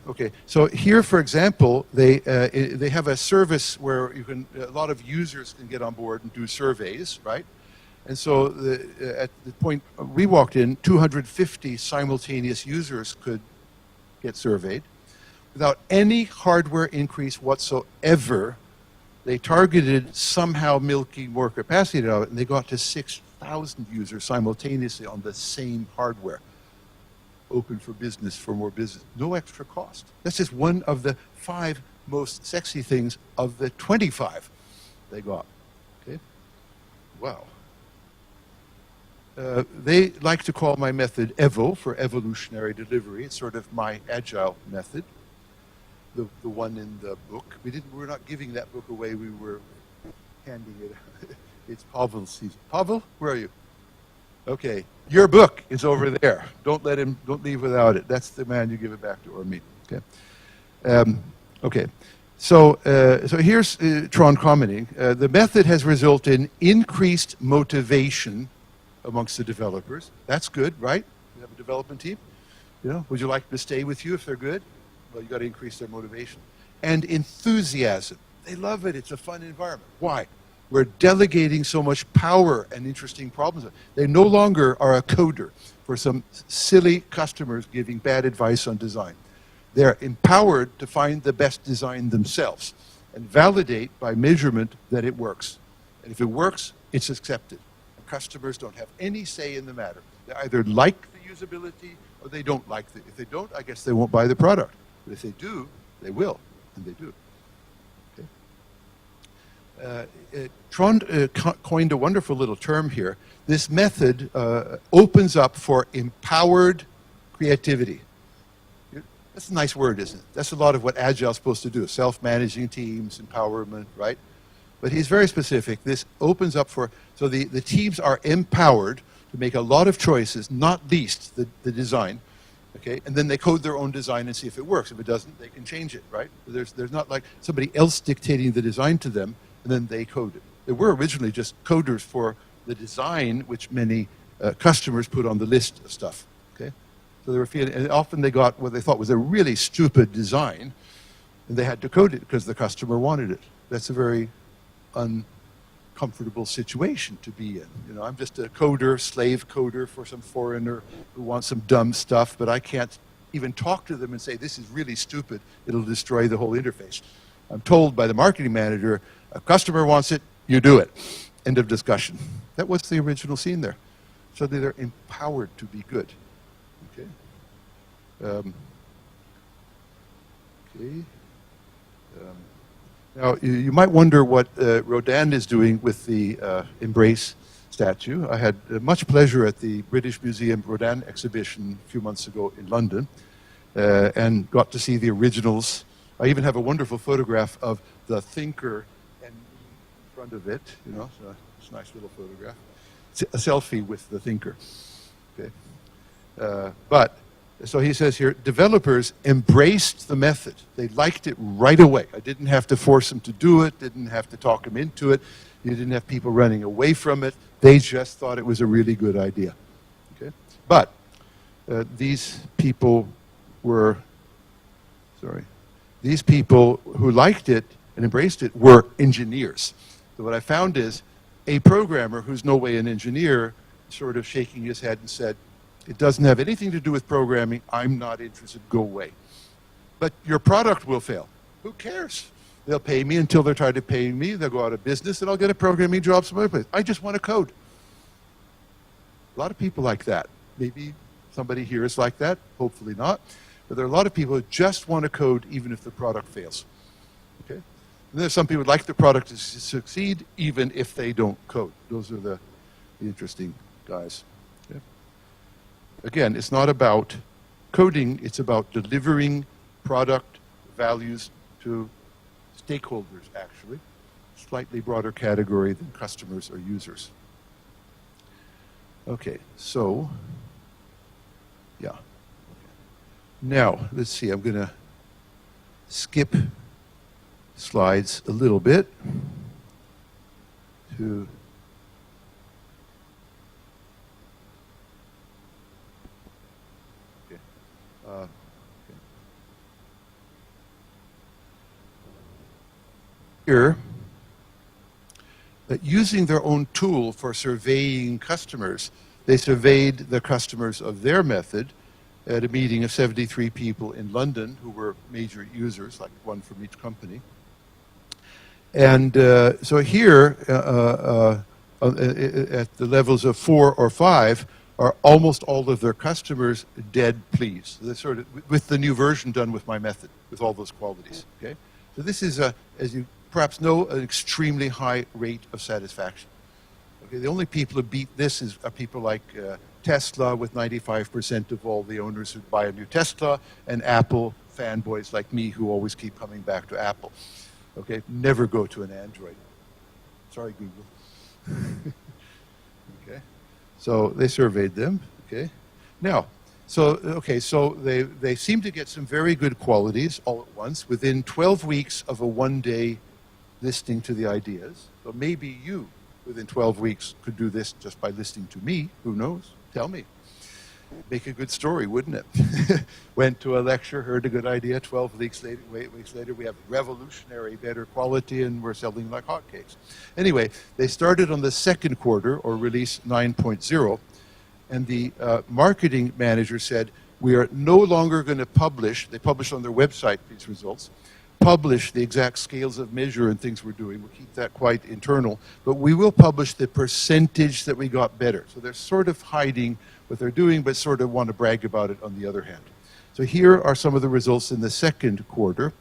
Okay, so here, for example, they have a service where you can, a lot of users can get on board and do surveys, right? And so at the point we walked in, 250 simultaneous users could get surveyed. Without any hardware increase whatsoever, they targeted somehow milking more capacity out of it, and they got to 6,000 users simultaneously on the same hardware. Open for business, for more business. No extra cost. That's just one of the 5 most sexy things of the 25 they got. Okay? Wow. They like to call my method EVO, for evolutionary delivery. It's sort of my agile method, the one in the book. We're not giving that book away. We were handing it out. It's Pavel's. Pavel, where are you? Okay, your book is over there. Don't leave without it. That's the man you give it back to, or me. Okay. Okay. So here's Trond commenting. The method has resulted in increased motivation amongst the developers. That's good, right? You have a development team. You know, would you like them to stay with you if they're good? Well, you got to increase their motivation. And enthusiasm. They love it. It's a fun environment. Why? We're delegating so much power and interesting problems. They no longer are a coder for some silly customers giving bad advice on design. They're empowered to find the best design themselves and validate by measurement that it works. And if it works, it's accepted. Customers don't have any say in the matter. They either like the usability or they don't like it. If they don't, I guess they won't buy the product. But if they do, they will, and they do. Okay. Trond coined a wonderful little term here. This method opens up for empowered creativity. That's a nice word, isn't it? That's a lot of what Agile is supposed to do, self-managing teams, empowerment, right? But he's very specific. This opens up for, so the teams are empowered to make a lot of choices, not least the design, okay? And then they code their own design and see if it works. If it doesn't, they can change it, right? There's not like somebody else dictating the design to them, and then they code it. They were originally just coders for the design, which many customers put on the list of stuff, okay? So they were feeling, and often they got what they thought was a really stupid design, and they had to code it because the customer wanted it. That's a very uncomfortable situation to be in. You know, I'm just a coder, slave coder for some foreigner who wants some dumb stuff, but I can't even talk to them and say, this is really stupid. It'll destroy the whole interface. I'm told by the marketing manager, a customer wants it, you do it. End of discussion. That was the original scene there. Suddenly they're empowered to be good. Okay. Now, you might wonder what Rodin is doing with the Embrace statue. I had much pleasure at the British Museum Rodin exhibition a few months ago in London and got to see the originals. I even have a wonderful photograph of the thinker and in front of it, you know, so it's a nice little photograph. It's a selfie with the thinker. Okay. So he says here, developers embraced the method. They liked it right away. I didn't have to force them to do it, didn't have to talk them into it. You didn't have people running away from it. They just thought it was a really good idea. Okay? But these people were, these people who liked it and embraced it were engineers. So what I found is a programmer who's no way an engineer sort of shaking his head and said, it doesn't have anything to do with programming. I'm not interested. Go away. But your product will fail. Who cares? They'll pay me until they're tired of paying me. They'll go out of business, and I'll get a programming job some other place. I just want to code. A lot of people like that. Maybe somebody here is like that. Hopefully not. But there are a lot of people who just want to code even if the product fails. Okay? And there's some people who like the product to succeed even if they don't code. Those are the interesting guys. again, it's not about coding, it's about delivering product values to stakeholders, actually. Slightly broader category than customers or users. Okay, so, yeah. Okay. Now, let's see, I'm going to skip slides a little bit to okay. Here, that using their own tool for surveying customers, they surveyed the customers of their method at a meeting of 73 people in London who were major users, like one from each company. And so here, at the levels of 4 or 5, are almost all of their customers dead pleased. So they're sort of, with the new version done with my method, with all those qualities, okay? So this is, as you perhaps know, an extremely high rate of satisfaction. Okay, the only people who beat this are people like Tesla, with 95% of all the owners who buy a new Tesla, and Apple fanboys like me who always keep coming back to Apple. Okay, never go to an Android. Sorry, Google. Okay, so they surveyed them. Okay, now, so they seem to get some very good qualities all at once within 12 weeks of a one-day listening to the ideas. So maybe you, within 12 weeks, could do this just by listening to me. Who knows? Tell me. Make a good story, wouldn't it? Went to a lecture, heard a good idea. 12 weeks later, we have revolutionary, better quality, and we're selling like hotcakes. Anyway, they started on the second quarter, or release 9.0, and the marketing manager said, we are no longer going to publish, they published on their website these results, publish the exact scales of measure and things we're doing. We'll keep that quite internal, but we will publish the percentage that we got better. So they're sort of hiding what they're doing, but sort of want to brag about it on the other hand. So here are some of the results in the second quarter.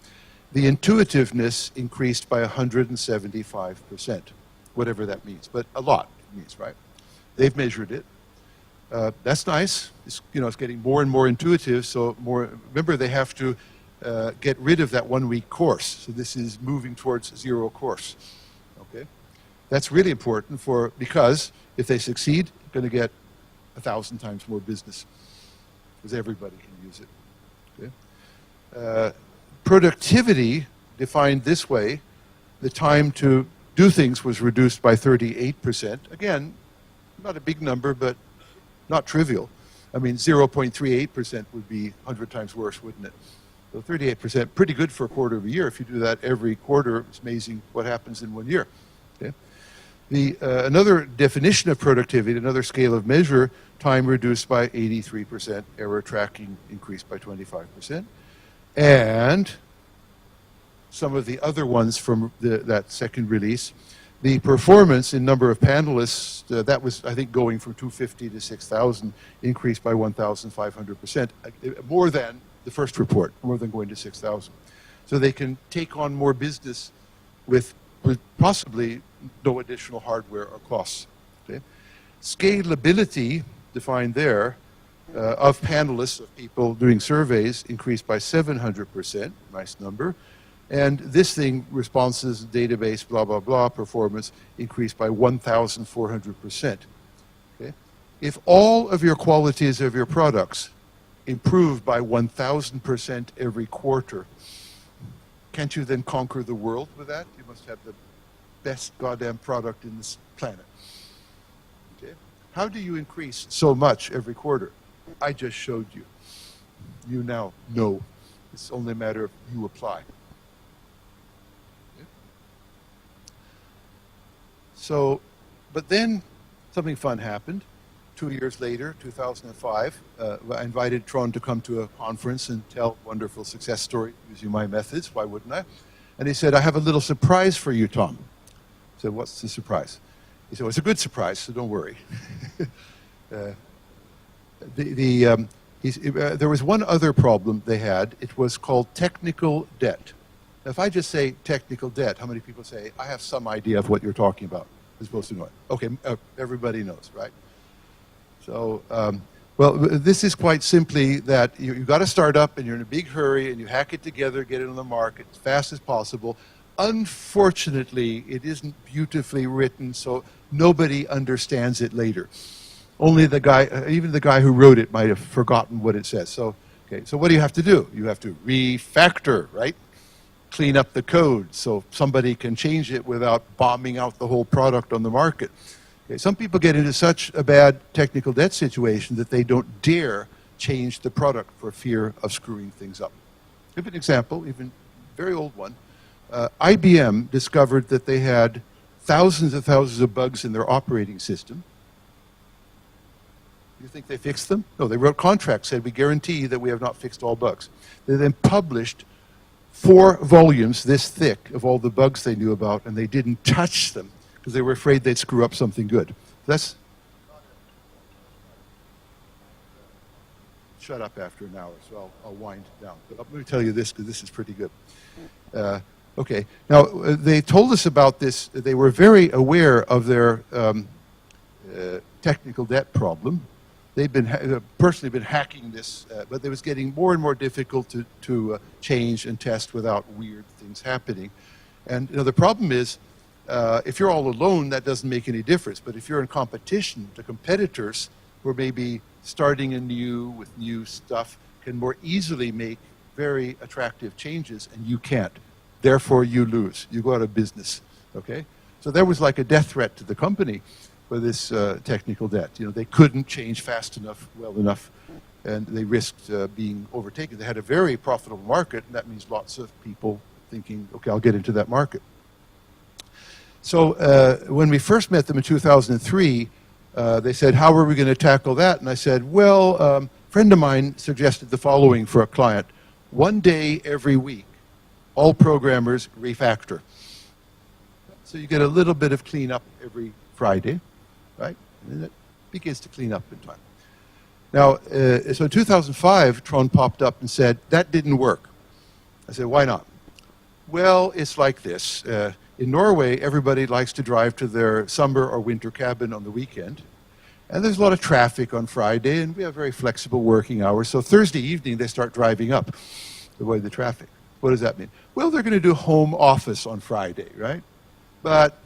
The intuitiveness increased by 175%, whatever that means, but a lot it means, right? They've measured it. That's nice. It's, you know, it's getting more and more intuitive, so more, remember they have to get rid of that one-week course. So this is moving towards zero course, okay? That's really important because if they succeed, they're going to get 1,000 times more business because everybody can use it, okay? Productivity, defined this way, the time to do things was reduced by 38%. Again, not a big number, but not trivial. I mean, 0.38% would be 100 times worse, wouldn't it? So 38%, pretty good for a quarter of a year. If you do that every quarter, it's amazing what happens in 1 year. Okay? Another definition of productivity, another scale of measure, time reduced by 83%, error tracking increased by 25%. And some of the other ones from that second release, the performance in number of panelists, that was, I think, going from 250 to 6,000, increased by 1,500%, more than the first report, more than going to 6,000. So they can take on more business with possibly no additional hardware or costs. Okay? Scalability, defined there, of panelists, of people doing surveys, increased by 700%, nice number. And this thing, responses, database, blah, blah, blah, performance, increased by 1,400%. Okay? If all of your qualities of your products improved by 1,000% every quarter, can't you then conquer the world with that? You must have the best goddamn product in this planet. Okay? How do you increase so much every quarter? I just showed you. You now know. It's only a matter of you apply. Okay? So, but then something fun happened. 2 years later, 2005, I invited Trond to come to a conference and tell a wonderful success story using my methods. Why wouldn't I? And he said, I have a little surprise for you, Tom. I said, what's the surprise? He said, well, it's a good surprise, so don't worry. There was one other problem they had. It was called technical debt. Now, if I just say technical debt, how many people say, I have some idea of what you're talking about, as opposed to knowing? Okay, everybody knows, right? So Well, this is quite simply that you've got to start up and you're in a big hurry and you hack it together, get it on the market as fast as possible. Unfortunately, it isn't beautifully written, so nobody understands it later. Only the guy, even the guy who wrote it might have forgotten what it says. So, okay, so what do? You have to refactor, right? Clean up the code so somebody can change it without bombing out the whole product on the market. Okay, some people get into such a bad technical debt situation that they don't dare change the product for fear of screwing things up. Give an example, even a very old one. IBM discovered that they had thousands and thousands of bugs in their operating system. You think they fixed them? No, they wrote contracts, said we guarantee that we have not fixed all bugs. They then published 4 volumes this thick of all the bugs they knew about, and they didn't touch them because they were afraid they'd screw up something good. That's shut up after an hour, so I'll wind down. But let me tell you this, because this is pretty good. Okay, now they told us about this. They were very aware of their technical debt problem. They've been personally been hacking this, but it was getting more and more difficult to change and test without weird things happening. And the problem is, if you're all alone, that doesn't make any difference. But if you're in competition, the competitors who are maybe starting anew with new stuff can more easily make very attractive changes, and you can't. Therefore, you lose. You go out of business. Okay? So that was like a death threat to the company for this technical debt. They couldn't change fast enough, well enough, and they risked being overtaken. They had a very profitable market, and that means lots of people thinking, okay, I'll get into that market. So when we first met them in 2003, they said, how are we going to tackle that? And I said, well, a friend of mine suggested the following for a client. 1 day every week, all programmers refactor. So you get a little bit of cleanup every Friday, right? And then it begins to clean up in time. Now, so in 2005, Trond popped up and said, that didn't work. I said, why not? Well, it's like this. In Norway, everybody likes to drive to their summer or winter cabin on the weekend. And there's a lot of traffic on Friday, and we have very flexible working hours. So Thursday evening, they start driving up to avoid the traffic. What does that mean? Well, they're going to do home office on Friday, right? But,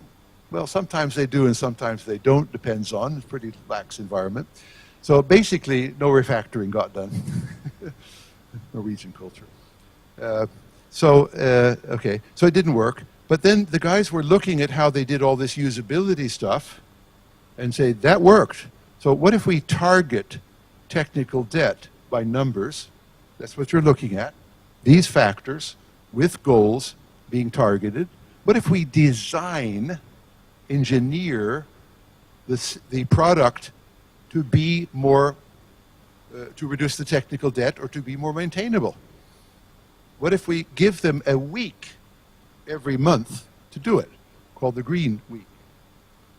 well, sometimes they do and sometimes they don't. Depends on. It's a pretty lax environment. So basically, no refactoring got done. Norwegian culture. Okay, so it didn't work. But then the guys were looking at how they did all this usability stuff and say, that worked. So what if we target technical debt by numbers? That's what you're looking at. These factors with goals being targeted. What if we design, engineer the product to be more, to reduce the technical debt or to be more maintainable? What if we give them a week every month to do it, called the Green Week?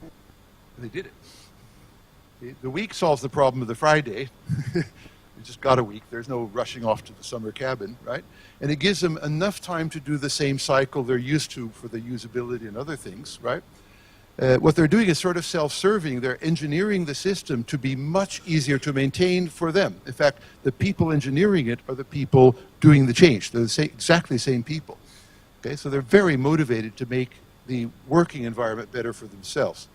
And they did it. The week solves the problem of the Friday. You just got a week. There's no rushing off to the summer cabin, right? And it gives them enough time to do the same cycle they're used to for the usability and other things, right? What they're doing is sort of self-serving. They're engineering the system to be much easier to maintain for them. In fact, the people engineering it are the people doing the change. They're exactly the same people. Okay, so they're very motivated to make the working environment better for themselves,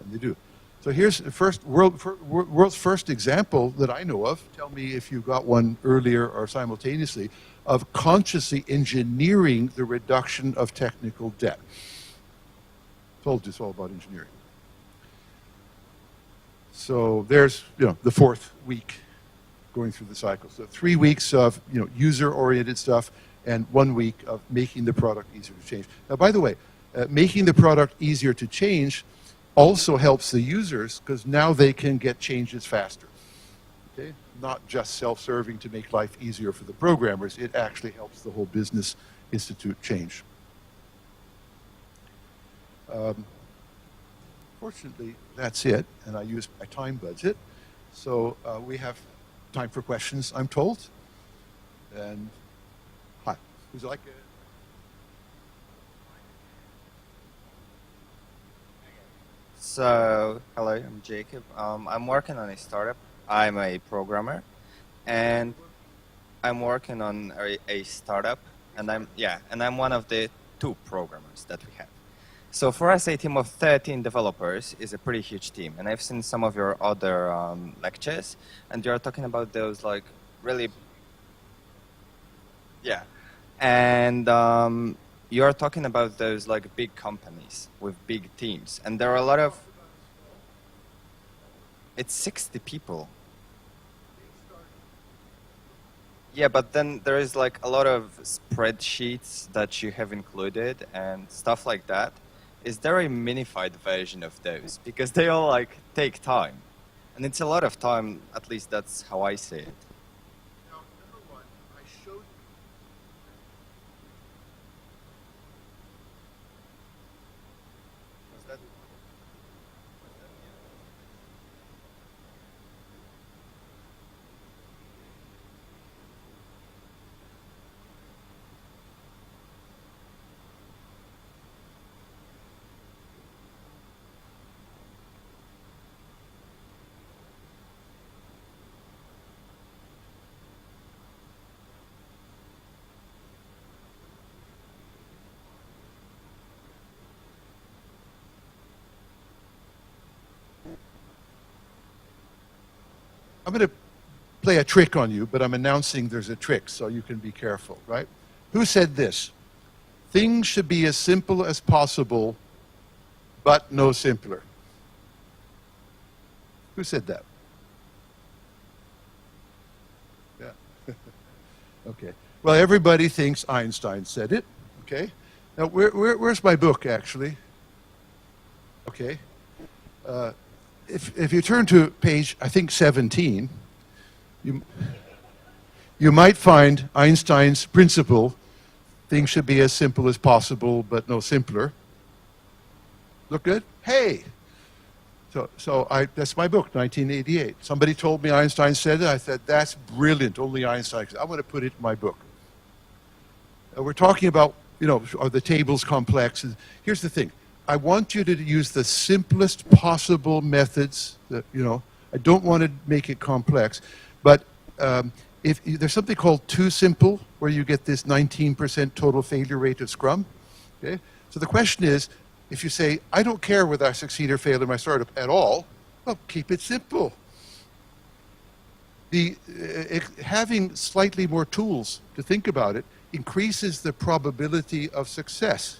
and they do. So here's the world's first example that I know of. Tell me if you got one earlier or simultaneously, of consciously engineering the reduction of technical debt. Told you it's all about engineering. So there's the 4th week going through the cycle. So 3 weeks of user-oriented stuff and 1 week of making the product easier to change. Now, by the way, making the product easier to change also helps the users because now they can get changes faster. Okay? Not just self-serving to make life easier for the programmers. It actually helps the whole business institute change. Fortunately, that's it, and I used my time budget. So we have time for questions, I'm told. And hi, who's like it? So, hello, I'm Jacob. I'm working on a startup I'm a programmer, and I'm working on a startup, and I'm one of the 2 programmers that we have. So for us, a team of 13 developers is a pretty huge team. And I've seen some of your other lectures, and you're talking about those like really, yeah. And you're talking about those like big companies with big teams. And there are a lot of, it's 60 people. Yeah, but then there is like a lot of spreadsheets that you have included and stuff like that. Is there a minified version of those? Because they all like take time. And it's a lot of time, at least that's how I see it. Now, number one, I showed Was that- I'm going to play a trick on you, but I'm announcing there's a trick, so you can be careful, right? Who said this? Things should be as simple as possible, but no simpler. Who said that? Yeah. Okay. Well, everybody thinks Einstein said it. Okay. Now, where's my book, actually? Okay. If you turn to page, I think 17, you might find Einstein's principle, things should be as simple as possible, but no simpler. Look good? Hey! That's my book, 1988. Somebody told me Einstein said it. I said, that's brilliant, only Einstein. I want to put it in my book. We're talking about, are the tables complex? Here's the thing. I want you to use the simplest possible methods. I don't want to make it complex. But if there's something called too simple, where you get this 19% total failure rate of Scrum. Okay? So the question is, if you say, I don't care whether I succeed or fail in my startup at all, well, keep it simple. Having slightly more tools to think about it increases the probability of success.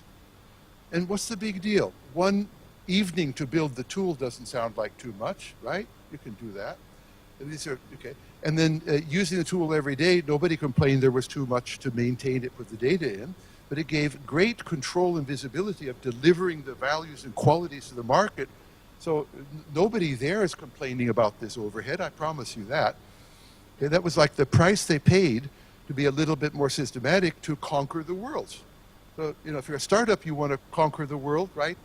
And what's the big deal? One evening to build the tool doesn't sound like too much, right? You can do that. And these are, okay. And then using the tool every day, nobody complained there was too much to maintain it with the data in, but it gave great control and visibility of delivering the values and qualities to the market. So nobody there is complaining about this overhead, I promise you that. Okay, that was like the price they paid to be a little bit more systematic to conquer the world. So, if you're a startup, you want to conquer the world, right?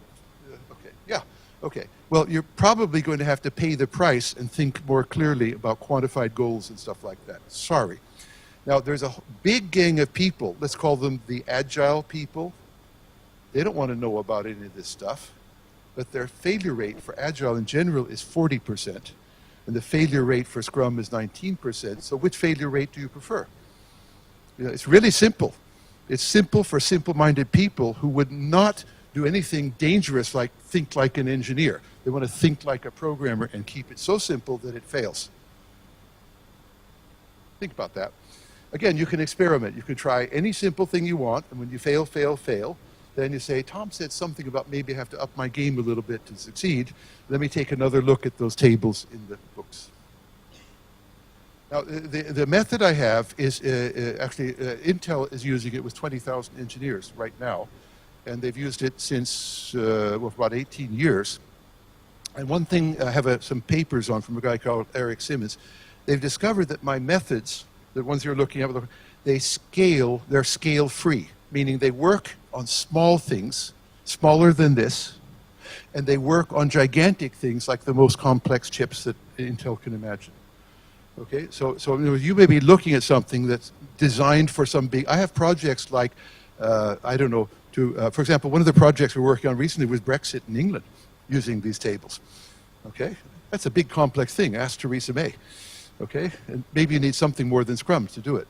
Okay, yeah, okay. Well, you're probably going to have to pay the price and think more clearly about quantified goals and stuff like that. Sorry. Now, there's a big gang of people, let's call them the agile people. They don't want to know about any of this stuff, but their failure rate for agile in general is 40%, and the failure rate for Scrum is 19%. So which failure rate do you prefer? It's really simple. It's simple for simple-minded people who would not do anything dangerous like think like an engineer. They want to think like a programmer and keep it so simple that it fails. Think about that. Again, you can experiment. You can try any simple thing you want, and when you fail, then you say, Tom said something about maybe I have to up my game a little bit to succeed. Let me take another look at those tables in the books. Now, the method I have is actually, Intel is using it with 20,000 engineers right now, and they've used it since about 18 years. And one thing I have some papers on from a guy called Eric Simmons. They've discovered that my methods, the ones you're looking at, they're scale-free, meaning they work on small things, smaller than this, and they work on gigantic things like the most complex chips that Intel can imagine. Okay, so you may be looking at something that's designed for some big. I have projects like, I don't know, for example, one of the projects we're working on recently was Brexit in England, using these tables. Okay, That's a big complex thing. Ask Theresa May. Okay? And maybe you need something more than Scrum to do it.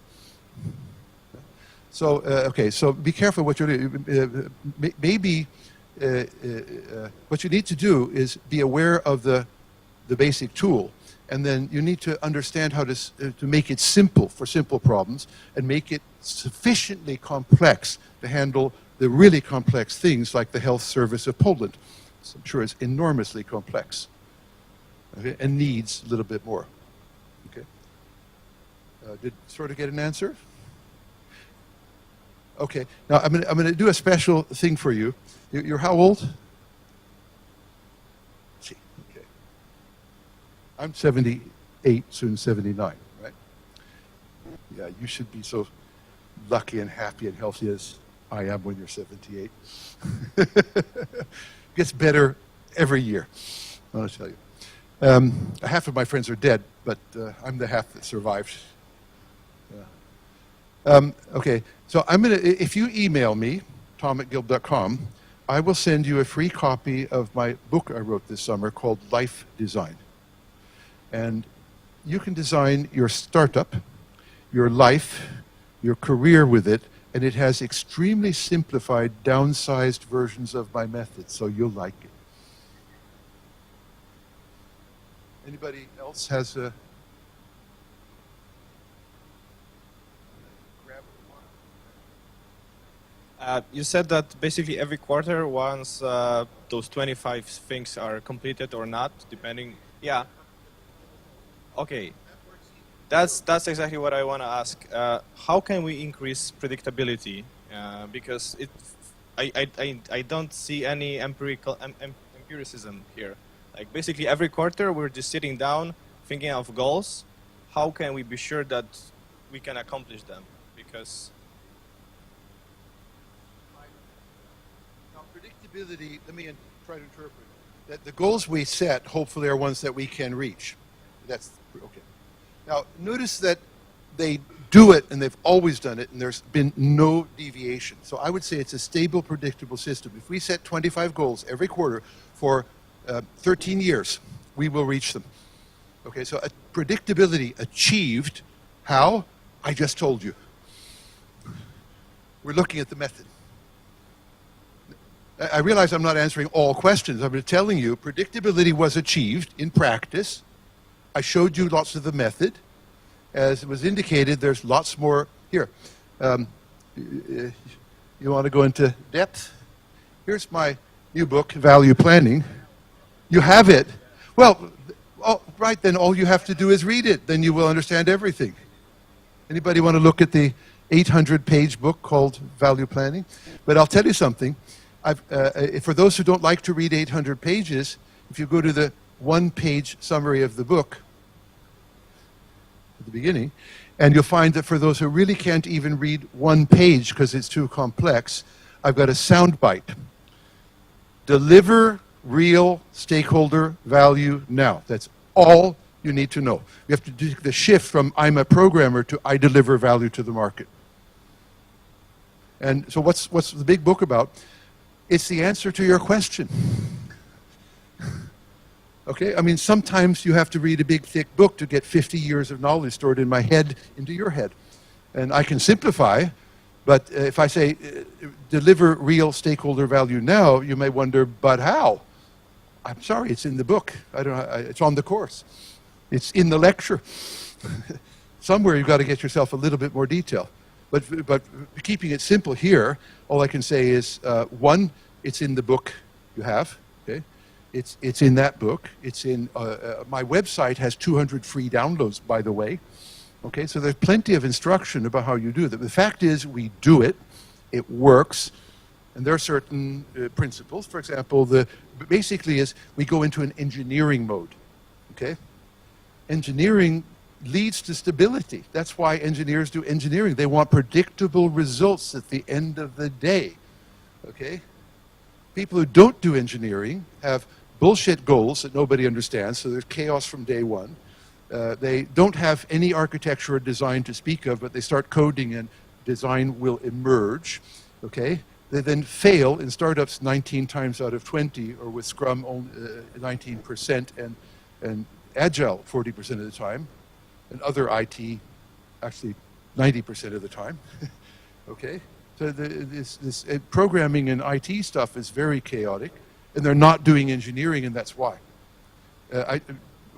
So, okay, so be careful what you're doing. Maybe what you need to do is be aware of the basic tool, and then you need to understand how to make it simple for simple problems and make it sufficiently complex to handle the really complex things like the health service of Poland. So I'm sure it's enormously complex, okay, and needs a little bit more. Okay. Did sort of get an answer? Okay, now I'm going to do a special thing for you. You're how old? Let's see, okay. I'm 78, soon 79, right? Yeah, you should be so lucky and happy and healthy as I am when you're 78. Gets better every year, I want to tell you. Half of my friends are dead, but I'm the half that survived. Okay, so I'm going to, if you email me, tom@gilb.com, I will send you a free copy of my book I wrote this summer called Life Design. And you can design your startup, your life, your career with it, and it has extremely simplified, downsized versions of my method, so you'll like it. Anybody else has a... You said that basically every quarter, once those 25 things are completed or not, depending. Yeah. Okay. That's exactly what I want to ask. How can we increase predictability? Because I don't see any empiricism here. Like basically every quarter, we're just sitting down, thinking of goals. How can we be sure that we can accomplish them? Because predictability, let me try to interpret that the goals we set hopefully are ones that we can reach. That's okay. Now notice that they do it and they've always done it and there's been no deviation. So I would say it's a stable, predictable system. If we set 25 goals every quarter for 13 years, we will reach them. Okay, so predictability achieved. How? I just told you. We're looking at the method. I realize I'm not answering all questions. I'm telling you, predictability was achieved in practice. I showed you lots of the method. As was indicated, there's lots more here. You want to go into depth? Here's my new book, Value Planning. You have it. Well, right, then all you have to do is read it. Then you will understand everything. Anybody want to look at the 800-page book called Value Planning? But I'll tell you something. For those who don't like to read 800 pages, if you go to the one-page summary of the book at the beginning, and you'll find that for those who really can't even read one page because it's too complex, I've got a soundbite. Deliver real stakeholder value now. That's all you need to know. You have to do the shift from I'm a programmer to I deliver value to the market. And so what's the big book about? It's the answer to your question. Okay, I mean, sometimes you have to read a big, thick book to get 50 years of knowledge stored in my head into your head. And I can simplify, but if I say, deliver real stakeholder value now, you may wonder, but how? I'm sorry, it's in the book. It's on the course. It's in the lecture. Somewhere you've got to get yourself a little bit more detail. But keeping it simple here, all I can say is, one, it's in the book you have, okay? It's in that book. It's in, my website has 200 free downloads, by the way. Okay, so there's plenty of instruction about how you do it. The fact is, we do it, it works, and there are certain principles. For example, basically is we go into an engineering mode, okay? Engineering leads to stability. That's why engineers do engineering. They want predictable results at the end of the day, okay? People who don't do engineering have bullshit goals that nobody understands, so there's chaos from day one. They don't have any architecture or design to speak of, but they start coding and design will emerge, okay? They then fail in startups 19 times out of 20, or with Scrum 19%, and and agile 40% of the time, and other IT actually 90% of the time. Okay, so this programming and IT stuff is very chaotic, and they're not doing engineering, and that's why.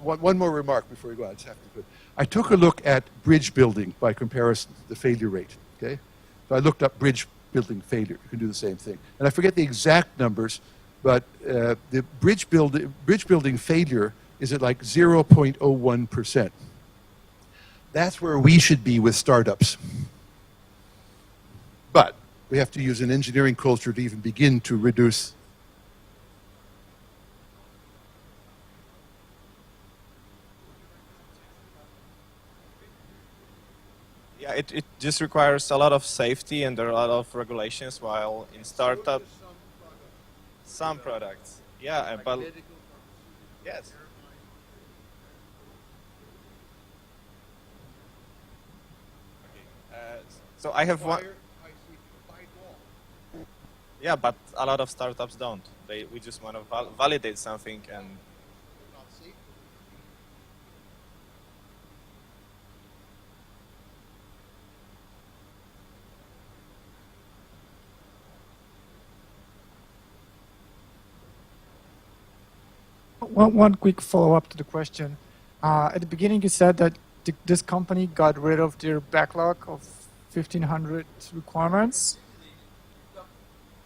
One more remark before we go. I just have to put. I took a look at bridge building by comparison, the failure rate. Okay, so I looked up bridge building failure. You can do the same thing, and I forget the exact numbers, but the bridge building failure is at like 0.01%. That's where we should be with startups. But we have to use an engineering culture to even begin to reduce. Yeah, it just requires a lot of safety and there are a lot of regulations, while in startup, some products. Yeah, but yes. So I have one. Yeah, but a lot of startups don't. We just want to validate something and. One quick follow-up to the question. At the beginning, you said that this company got rid of their backlog of 1,500 requirements.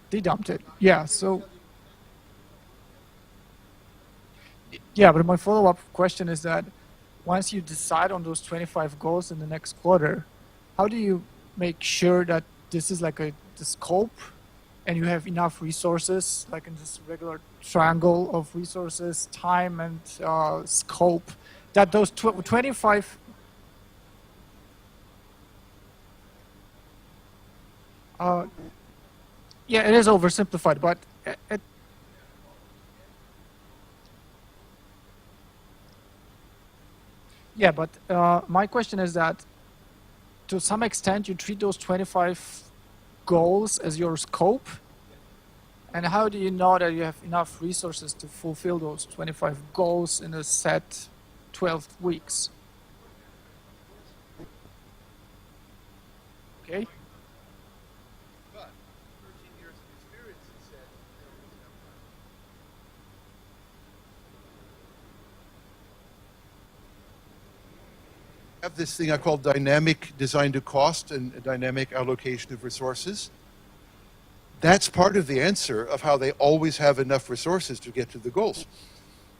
They dumped it. Yeah, so... Yeah, but my follow-up question is that once you decide on those 25 goals in the next quarter, how do you make sure that this is like the scope and you have enough resources, like in this regular triangle of resources, time, and scope, that those 25... yeah, it is oversimplified, but yeah, but my question is that to some extent you treat those 25 goals as your scope, and how do you know that you have enough resources to fulfill those 25 goals in a set 12 weeks? Okay. But 13 years of experience has said there was enough time. I have this thing I call dynamic design to cost and a dynamic allocation of resources. That's part of the answer of how they always have enough resources to get to the goals.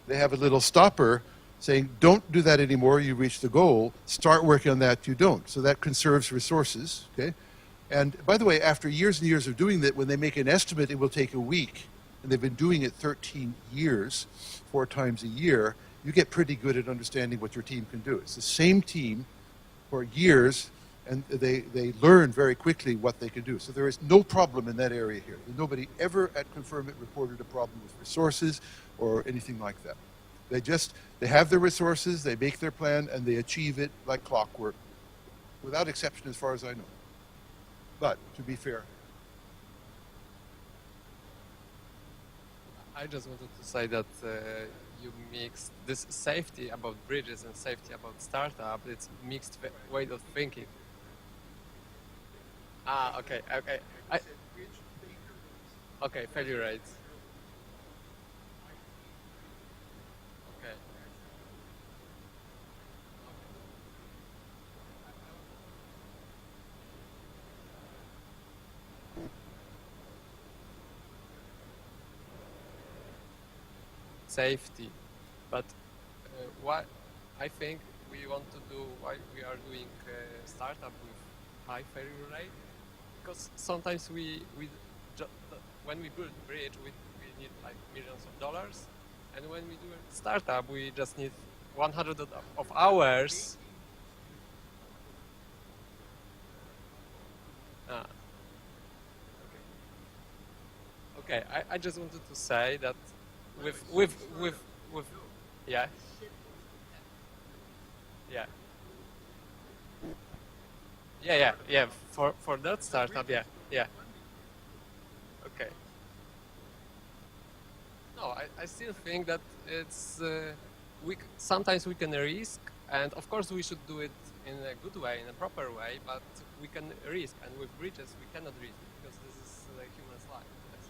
They have a little stopper saying, don't do that anymore, you reach the goal, start working on that, you don't. So that conserves resources, okay? And by the way, after years and years of doing that, when they make an estimate, it will take a week, and they've been doing it 13 years, 4 times a year, you get pretty good at understanding what your team can do. It's the same team for years, and they learn very quickly what they can do. So there is no problem in that area here. Nobody ever at Confirmit reported a problem with resources or anything like that. They have their resources, they make their plan, and they achieve it like clockwork, without exception as far as I know. But, to be fair, I just wanted to say that you mixed this safety about bridges and safety about startup. It's mixed way of thinking. Ah, okay. Okay, failure rates. Okay. Safety, but what I think we want to do, why we are doing startup with high failure rate, because sometimes when we build bridge, we need like millions of dollars, and when we do a startup, we just need 100 of hours. Ah. Okay, I just wanted to say that with yeah. For that startup, yeah. Okay. No, I still think that it's sometimes we can risk, and of course we should do it in a good way, in a proper way, but we can risk, and with bridges we cannot risk because this is the human's life. Yes.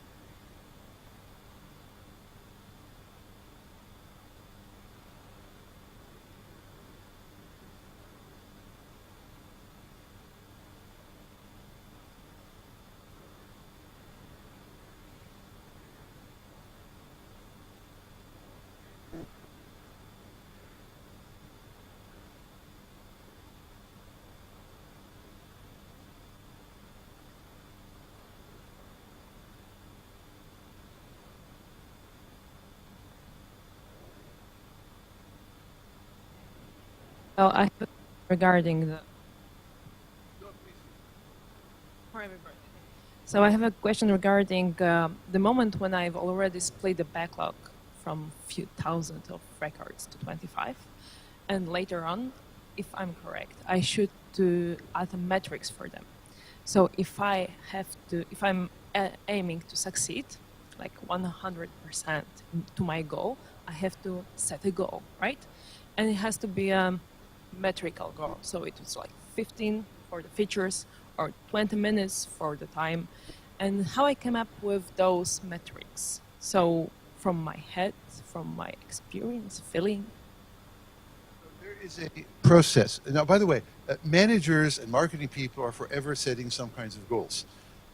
Well, I have regarding the. So I have a question regarding the moment when I've already split the backlog from few thousand of records to 25, and later on, if I'm correct, I should do other metrics for them. So if I'm aiming to succeed, like 100% to my goal, I have to set a goal, right? And it has to be a metrical goal. So it was like 15 for the features or 20 minutes for the time. And how I came up with those metrics. So from my head, from my experience, feeling. There is a process. Now, by the way, managers and marketing people are forever setting some kinds of goals.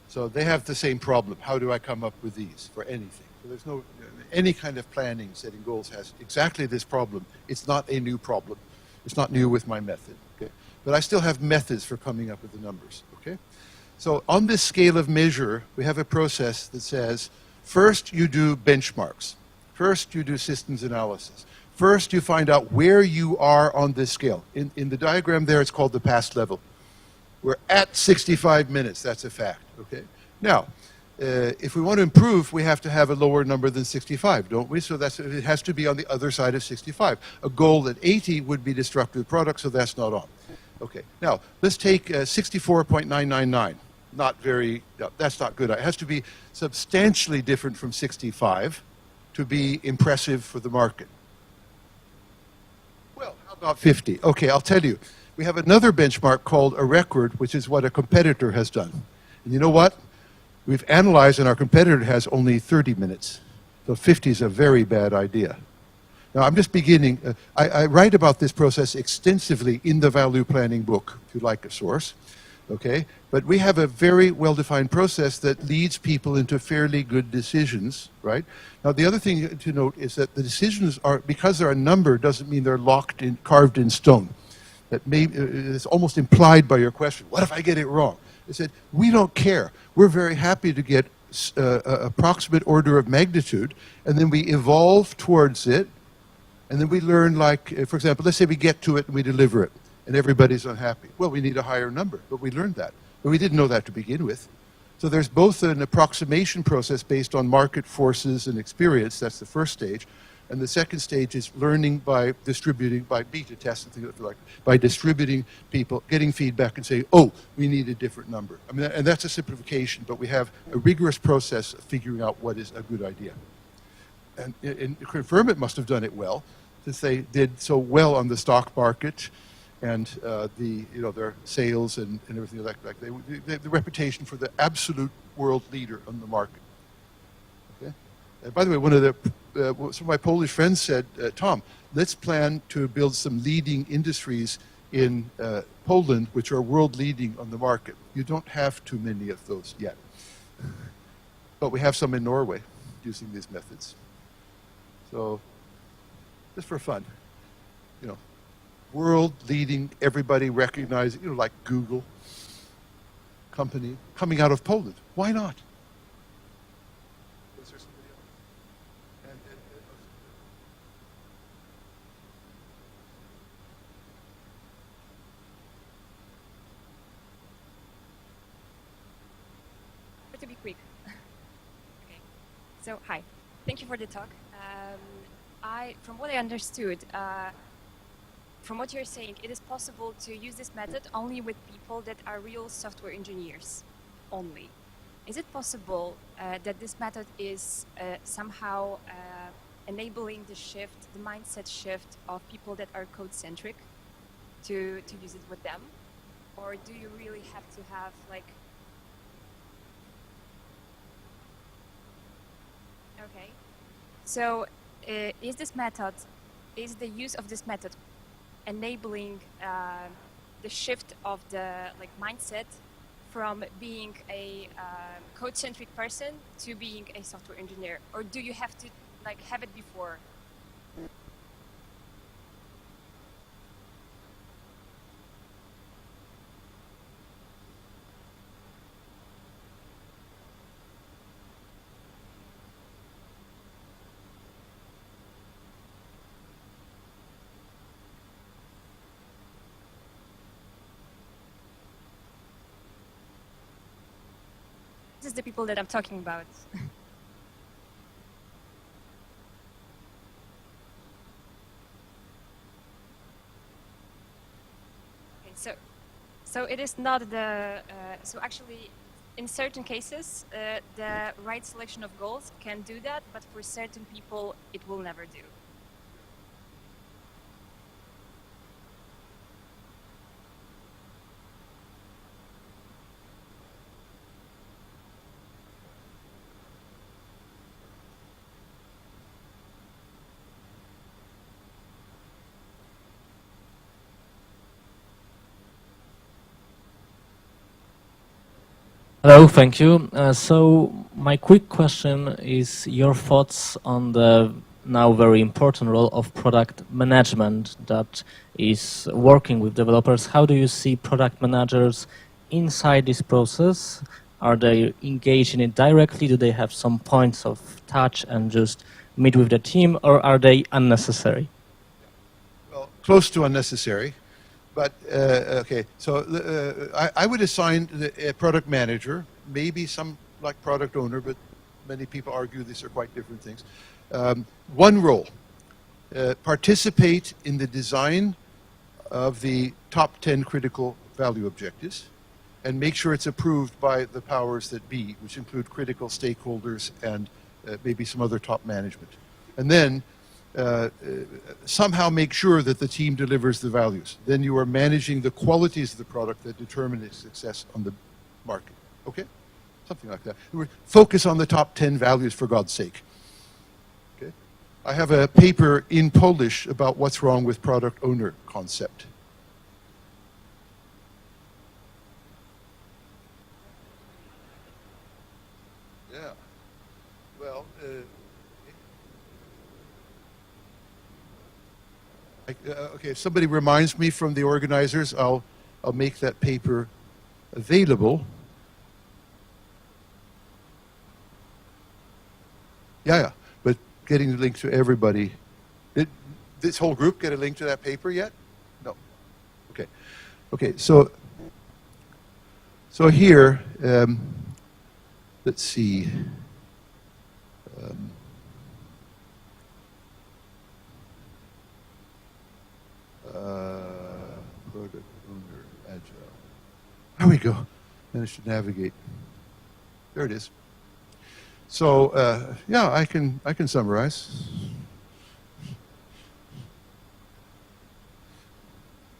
So they have the same problem. How do I come up with these for anything? So there's no, any kind of planning, setting goals has exactly this problem. It's not a new problem. It's not new with my method. Okay? But I still have methods for coming up with the numbers. Okay? So on this scale of measure, we have a process that says, first you do benchmarks. First you do systems analysis. First you find out where you are on this scale. In the diagram there, it's called the past level. We're at 65 minutes, that's a fact. Okay? Now, if we want to improve, we have to have a lower number than 65, don't we? So it has to be on the other side of 65. A goal at 80 would be destructive product, so that's not on. Okay, now let's take 64.999. Not very, no, that's not good. It has to be substantially different from 65 to be impressive for the market. Well, how about 50? Okay, I'll tell you. We have another benchmark called a record, which is what a competitor has done. And you know what? We've analyzed, and our competitor has only 30 minutes. So 50 is a very bad idea. Now, I'm just beginning. I write about this process extensively in the value planning book, if you like a source. Okay? But we have a very well-defined process that leads people into fairly good decisions, right? Now, the other thing to note is that the decisions are, because they're a number, doesn't mean they're locked in, carved in stone. That is almost implied by your question. What if I get it wrong? I said, we don't care. We're very happy to get approximate order of magnitude, and then we evolve towards it, and then we learn, like, for example, let's say we get to it and we deliver it, and everybody's unhappy. Well, we need a higher number, but we learned that. But we didn't know that to begin with. So there's both an approximation process based on market forces and experience, that's the first stage, and the second stage is learning by distributing, by beta tests and things like that, by distributing people, getting feedback and saying, oh, we need a different number. I mean, and that's a simplification, but we have a rigorous process of figuring out what is a good idea. And Confirmit must have done it well, since they did so well on the stock market and their sales and everything like that. They have the reputation for the absolute world leader on the market. Okay? And by the way, one of some of my Polish friends said, Tom, let's plan to build some leading industries in Poland, which are world leading on the market. You don't have too many of those yet. But we have some in Norway using these methods. So, just for fun, world leading, everybody recognizing, like Google company coming out of Poland. Why not? Was there somebody else? To be quick. Okay. So, hi. Thank you for the talk. From what I understood, from what you're saying, it is possible to use this method only with people that are real software engineers only. Is it possible that this method is somehow enabling the shift, the mindset shift of people that are code-centric to use it with them? Or do you really have to have like... Okay. So is the use of this method enabling the shift of the mindset from being a code-centric person to being a software engineer, or do you have to have it before? This is the people that I'm talking about. Okay, so it is not the. So actually, in certain cases, the right selection of goals can do that, but for certain people, it will never do. Hello, thank you. So my quick question is your thoughts on the now very important role of product management that is working with developers. How do you see product managers inside this process? Are they engaged in it directly? Do they have some points of touch and just meet with the team, or are they unnecessary? Well, close to unnecessary. But, okay, so I would assign a product manager, maybe some like product owner, but many people argue these are quite different things. One role, participate in the design of the top 10 critical value objectives and make sure it's approved by the powers that be, which include critical stakeholders and maybe some other top management. And then somehow make sure that the team delivers the values. Then you are managing the qualities of the product that determine its success on the market. Okay? Something like that. Focus on the top 10 values, for God's sake. Okay? I have a paper in Polish about what's wrong with product owner concept. Yeah. Well, okay, if somebody reminds me from the organizers, I'll make that paper available. Yeah, but getting the link to everybody. Did this whole group get a link to that paper yet? No. Okay. Okay, so here, let's see. Product owner, agile. There we go. Managed to navigate. There it is. So yeah, I can summarize.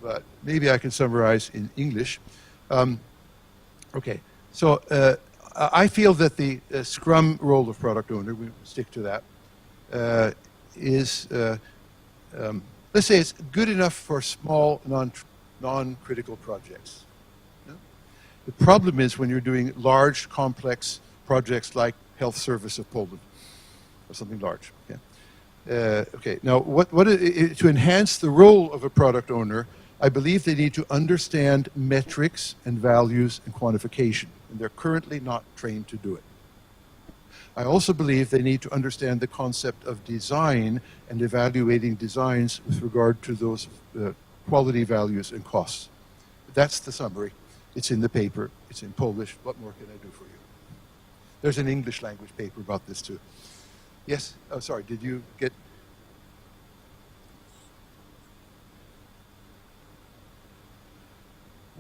But maybe I can summarize in English. Okay, so I feel that the Scrum role of product owner, we stick to that, is let's say it's good enough for small, non-critical projects. Yeah? The problem is when you're doing large, complex projects like Health Service of Poland, or something large. Okay. Okay. Now, to enhance the role of a product owner, I believe they need to understand metrics and values and quantification, and they're currently not trained to do it. I also believe they need to understand the concept of design and evaluating designs with regard to those quality values and costs. That's the summary. It's in the paper. It's in Polish. What more can I do for you? There's an English language paper about this too. Yes? Oh, sorry. Did you get...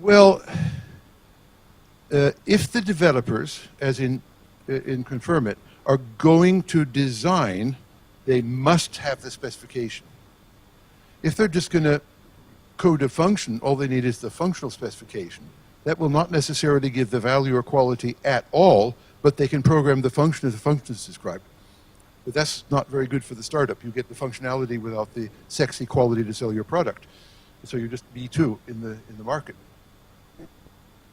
Well, if the developers, as in Confirmit, are going to design, They must have the specification. If they're just going to code a function, all they need is the functional specification. That will not necessarily give the value or quality at all, but they can program the function as the function is described. But that's not very good for the startup. You get the functionality without the sexy quality to sell your product. So you're just B2 in the market.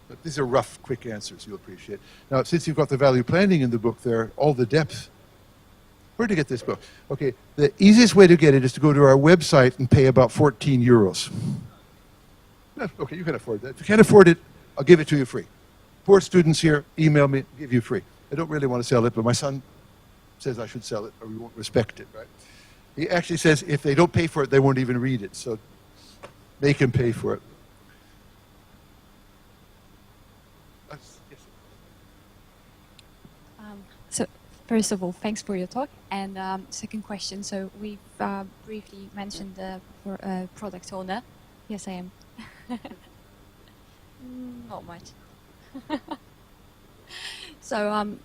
But these are rough, quick answers you'll appreciate. Now, since you've got the value planning in the book there, all the depth. Where to get this book? Okay, the easiest way to get it is to go to our website and pay about 14 euros. Okay, you can afford that. If you can't afford it, I'll give it to you free. Poor students here, email me, give you free. I don't really want to sell it, but my son says I should sell it or we won't respect it, right? He actually says if they don't pay for it, they won't even read it, so they can pay for it. So, first of all, thanks for your talk. And second question, so we've briefly mentioned the product owner. Yes, I am. Not much. So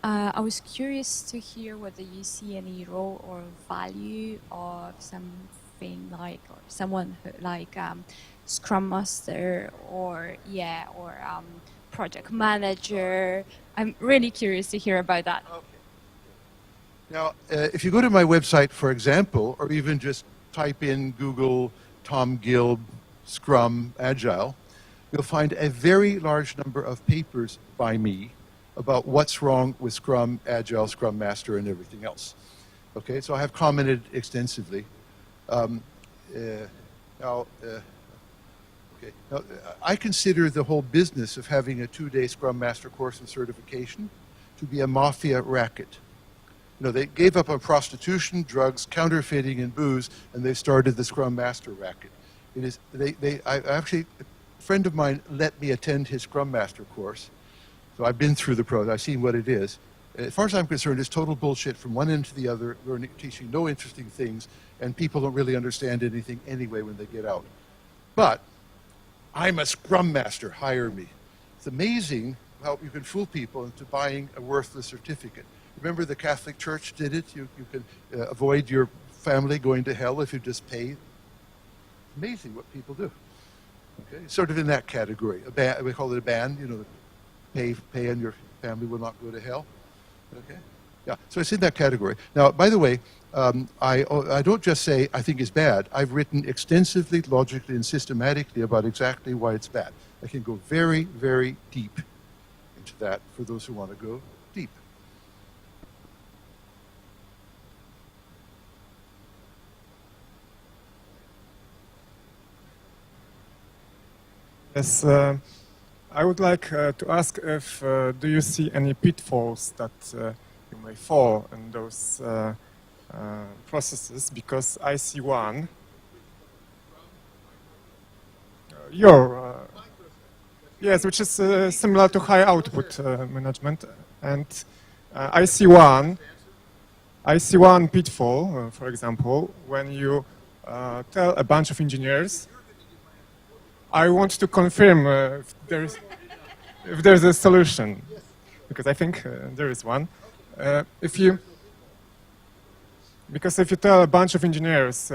I was curious to hear whether you see any role or value of something like, or someone who, like Scrum Master or project manager. I'm really curious to hear about that. Okay. Now, if you go to my website, for example, or even just type in Google Tom Gilb, Scrum, Agile, you'll find a very large number of papers by me about what's wrong with Scrum, Agile, Scrum Master, and everything else. Okay, so I have commented extensively. Now, I consider the whole business of having a 2-day Scrum Master course and certification to be a mafia racket. You know, they gave up on prostitution, drugs, counterfeiting, and booze, and they started the Scrum Master racket. It is, actually, a friend of mine let me attend his Scrum Master course. So I've been through the process, I've seen what it is. As far as I'm concerned, it's total bullshit from one end to the other, learning, teaching no interesting things, and people don't really understand anything anyway when they get out. But I'm a Scrum Master, hire me. It's amazing how you can fool people into buying a worthless certificate. Remember the Catholic Church did it? You can avoid your family going to hell if you just pay. Amazing what people do. Okay, sort of in that category. A ban, we call it a ban, you know, pay and your family will not go to hell. Okay, yeah, so it's in that category. Now, by the way, I don't just say I think it's bad. I've written extensively, logically, and systematically about exactly why it's bad. I can go very, very deep into that for those who want to go deep. Yes, I would like to ask if do you see any pitfalls that you may fall in those processes? Because I see one. Yes, which is similar to high output management, and I see one pitfall. For example, when you tell a bunch of engineers, I want to confirm if there's a solution, because I think there is one. Because if you tell a bunch of engineers,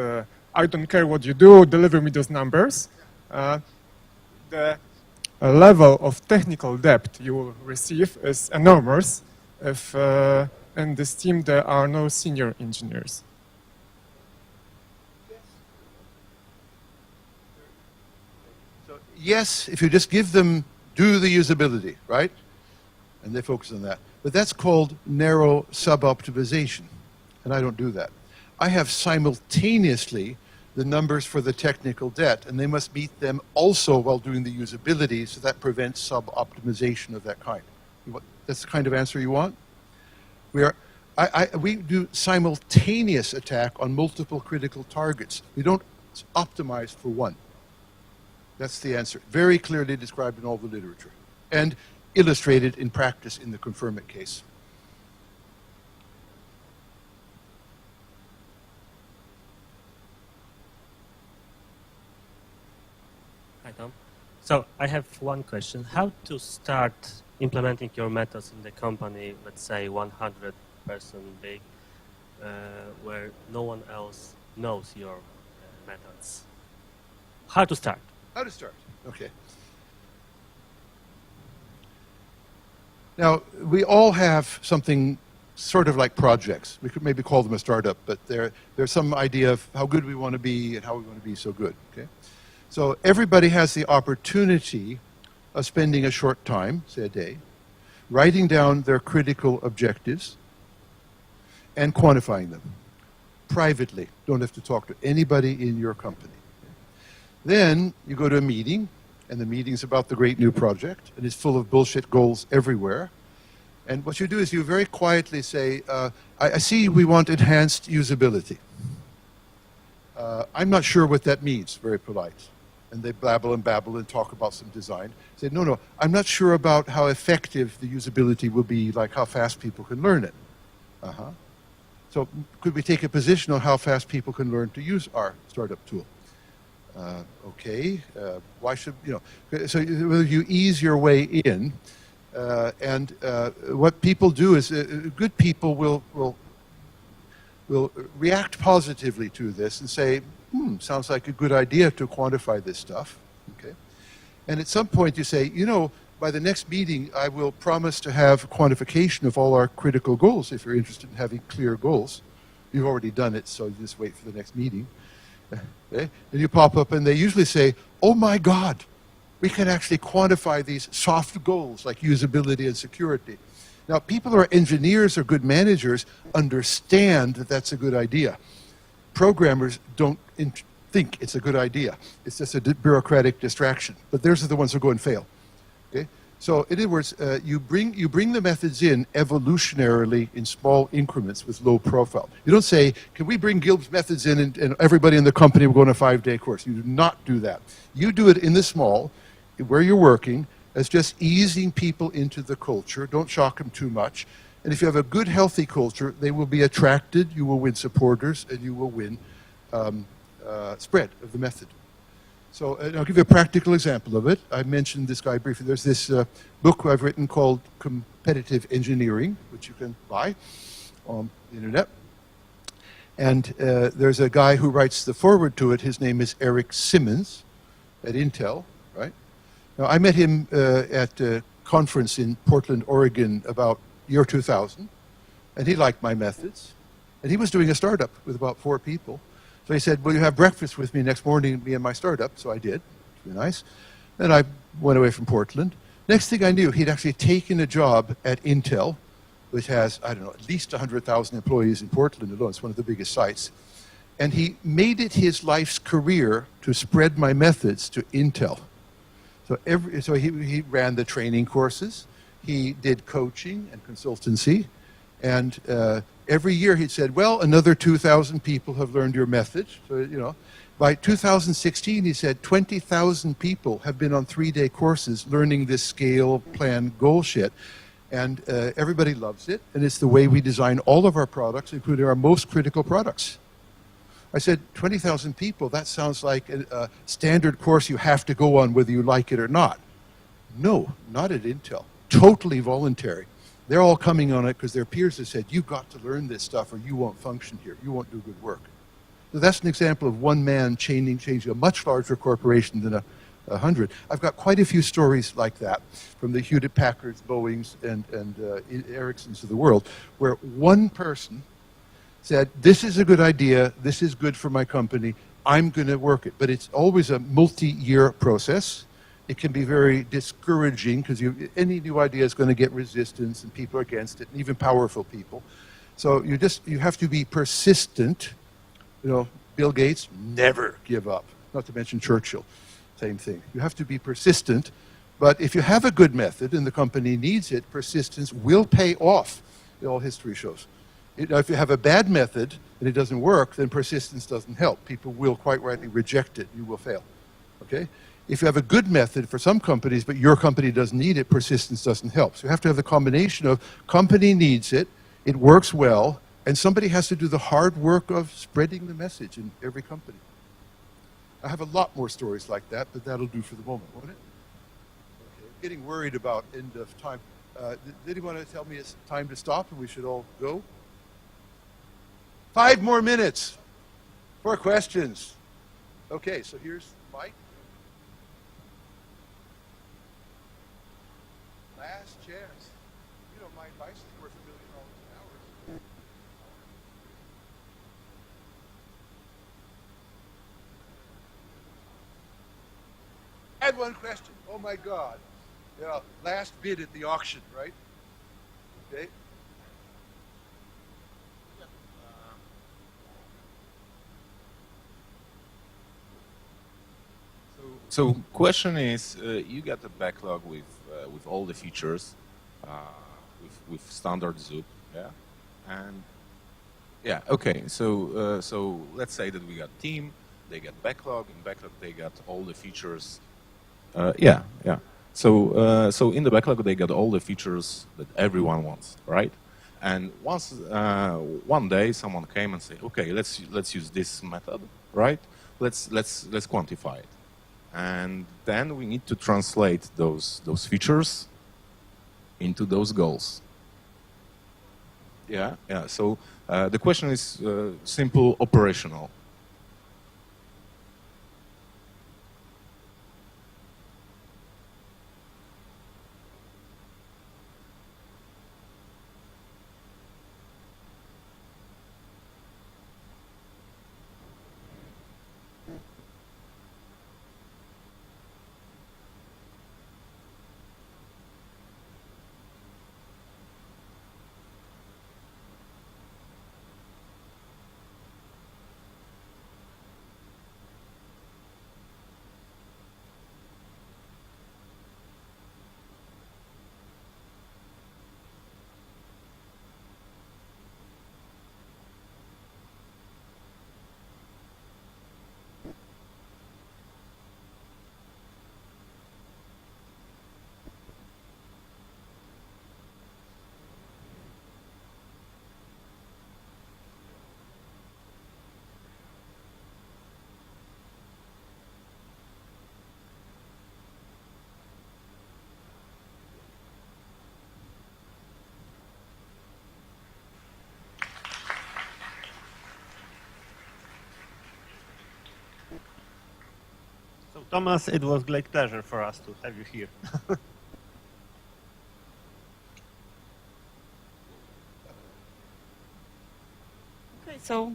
I don't care what you do, deliver me those numbers, the level of technical debt you will receive is enormous if in this team there are no senior engineers. Yes, if you just give them, do the usability, right? And they focus on that. But that's called narrow sub-optimization, and I don't do that. I have simultaneously the numbers for the technical debt, and they must meet them also while doing the usability, so that prevents sub-optimization of that kind. That's the kind of answer you want? We do simultaneous attack on multiple critical targets. We don't optimize for one. That's the answer. Very clearly described in all the literature and illustrated in practice in the Confirmit case. Hi, Tom. So I have one question. How to start implementing your methods in the company, let's say 100-person big? where no one else knows your methods. How to start? How to start? Okay. Now, we all have something sort of like projects. We could maybe call them a startup, but there's some idea of how good we want to be and how we want to be so good, okay? So everybody has the opportunity of spending a short time, say a day, writing down their critical objectives and quantifying them privately. Don't have to talk to anybody in your company. Then you go to a meeting, and the meeting's about the great new project, and it's full of bullshit goals everywhere. And what you do is you very quietly say, I see we want enhanced usability. I'm not sure what that means, very polite. And they blabble and babble and talk about some design. Say, no, I'm not sure about how effective the usability will be, like how fast people can learn it. So could we take a position on how fast people can learn to use our startup tool? Okay, why should, so you ease your way in, and what people do is, good people will react positively to this and say, sounds like a good idea to quantify this stuff, okay? And at some point you say, by the next meeting, I will promise to have quantification of all our critical goals, if you're interested in having clear goals. You've already done it, so you just wait for the next meeting. Okay? And you pop up and they usually say, oh my God, we can actually quantify these soft goals like usability and security. Now, people who are engineers or good managers understand that that's a good idea. Programmers don't think it's a good idea. It's just a bureaucratic distraction. But those are the ones who go and fail. Okay? So in other words, you bring the methods in evolutionarily in small increments with low profile. You don't say, can we bring Gilb's methods in and everybody in the company will go on a 5-day course? You do not do that. You do it in the small, where you're working, as just easing people into the culture. Don't shock them too much. And if you have a good, healthy culture, they will be attracted, you will win supporters, and you will win spread of the method. So I'll give you a practical example of it. I mentioned this guy briefly. There's this book I've written called Competitive Engineering, which you can buy on the internet. And there's a guy who writes the foreword to it. His name is Eric Simmons at Intel, right? Now, I met him at a conference in Portland, Oregon about year 2000, and he liked my methods. And he was doing a startup with about 4 people. So he said, will you have breakfast with me next morning, me and my startup? So I did. It was nice. Then I went away from Portland. Next thing I knew, he'd actually taken a job at Intel, which has, I don't know, at least 100,000 employees in Portland alone. It's one of the biggest sites. And he made it his life's career to spread my methods to Intel. So he ran the training courses. He did coaching and consultancy. And every year he'd said, well, another 2,000 people have learned your method. So, by 2016, he said 20,000 people have been on 3-day courses learning this scale, plan, goal shit. And everybody loves it. And it's the way we design all of our products, including our most critical products. I said, 20,000 people, that sounds like a standard course you have to go on whether you like it or not. No, not at Intel. Totally voluntary. They're all coming on it because their peers have said, you've got to learn this stuff or you won't function here. You won't do good work. So that's an example of one man changing a much larger corporation than 100. I've got quite a few stories like that from the Hewlett-Packards, Boeings, and Ericssons of the world, where one person said, this is a good idea, this is good for my company, I'm going to work it. But it's always a multi-year process. It can be very discouraging because any new idea is going to get resistance and people are against it, and even powerful people. So you have to be persistent. Bill Gates, never give up. Not to mention Churchill, same thing. You have to be persistent, but if you have a good method and the company needs it, persistence will pay off. All history shows. If you have a bad method and it doesn't work, then persistence doesn't help. People will quite rightly reject it. You will fail. Okay? If you have a good method for some companies, but your company doesn't need it, persistence doesn't help. So you have to have the combination of company needs it, it works well, and somebody has to do the hard work of spreading the message in every company. I have a lot more stories like that, but that'll do for the moment, won't it? Okay. I'm getting worried about end of time. Did anyone tell me it's time to stop and we should all go? 5 more minutes for questions. Okay, so here's Mike. Last chance. You know, my advice is worth $1 million an hour. I had one question. Oh my God. Yeah, last bid at the auction, right? Okay. So question is, you got a backlog with all the features, with standard Zoop, yeah, and yeah, okay. So let's say that we got team, they got backlog, in backlog they got all the features. Yeah. So in the backlog they got all the features that everyone wants, right? And once one day someone came and said, okay, let's use this method, right? Let's quantify it. And then we need to translate those features into those goals. Yeah. So the question is simple, operational. So Thomas, it was great pleasure for us to have you here. Okay, so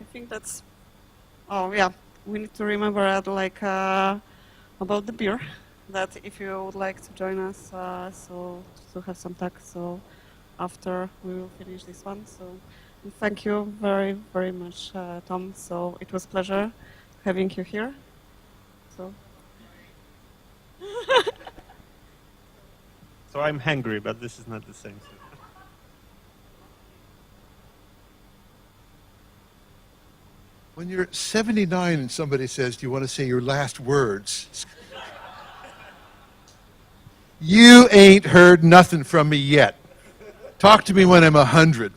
I think that's. Oh yeah, we need to remember about the beer. That if you would like to join us, so to have some talk. So after we will finish this one. So thank you very very much, Tom. So it was a pleasure having you here. So. So I'm hungry, but this is not the same. When you're 79 and somebody says, do you want to say your last words? You ain't heard nothing from me yet. Talk to me when I'm 100.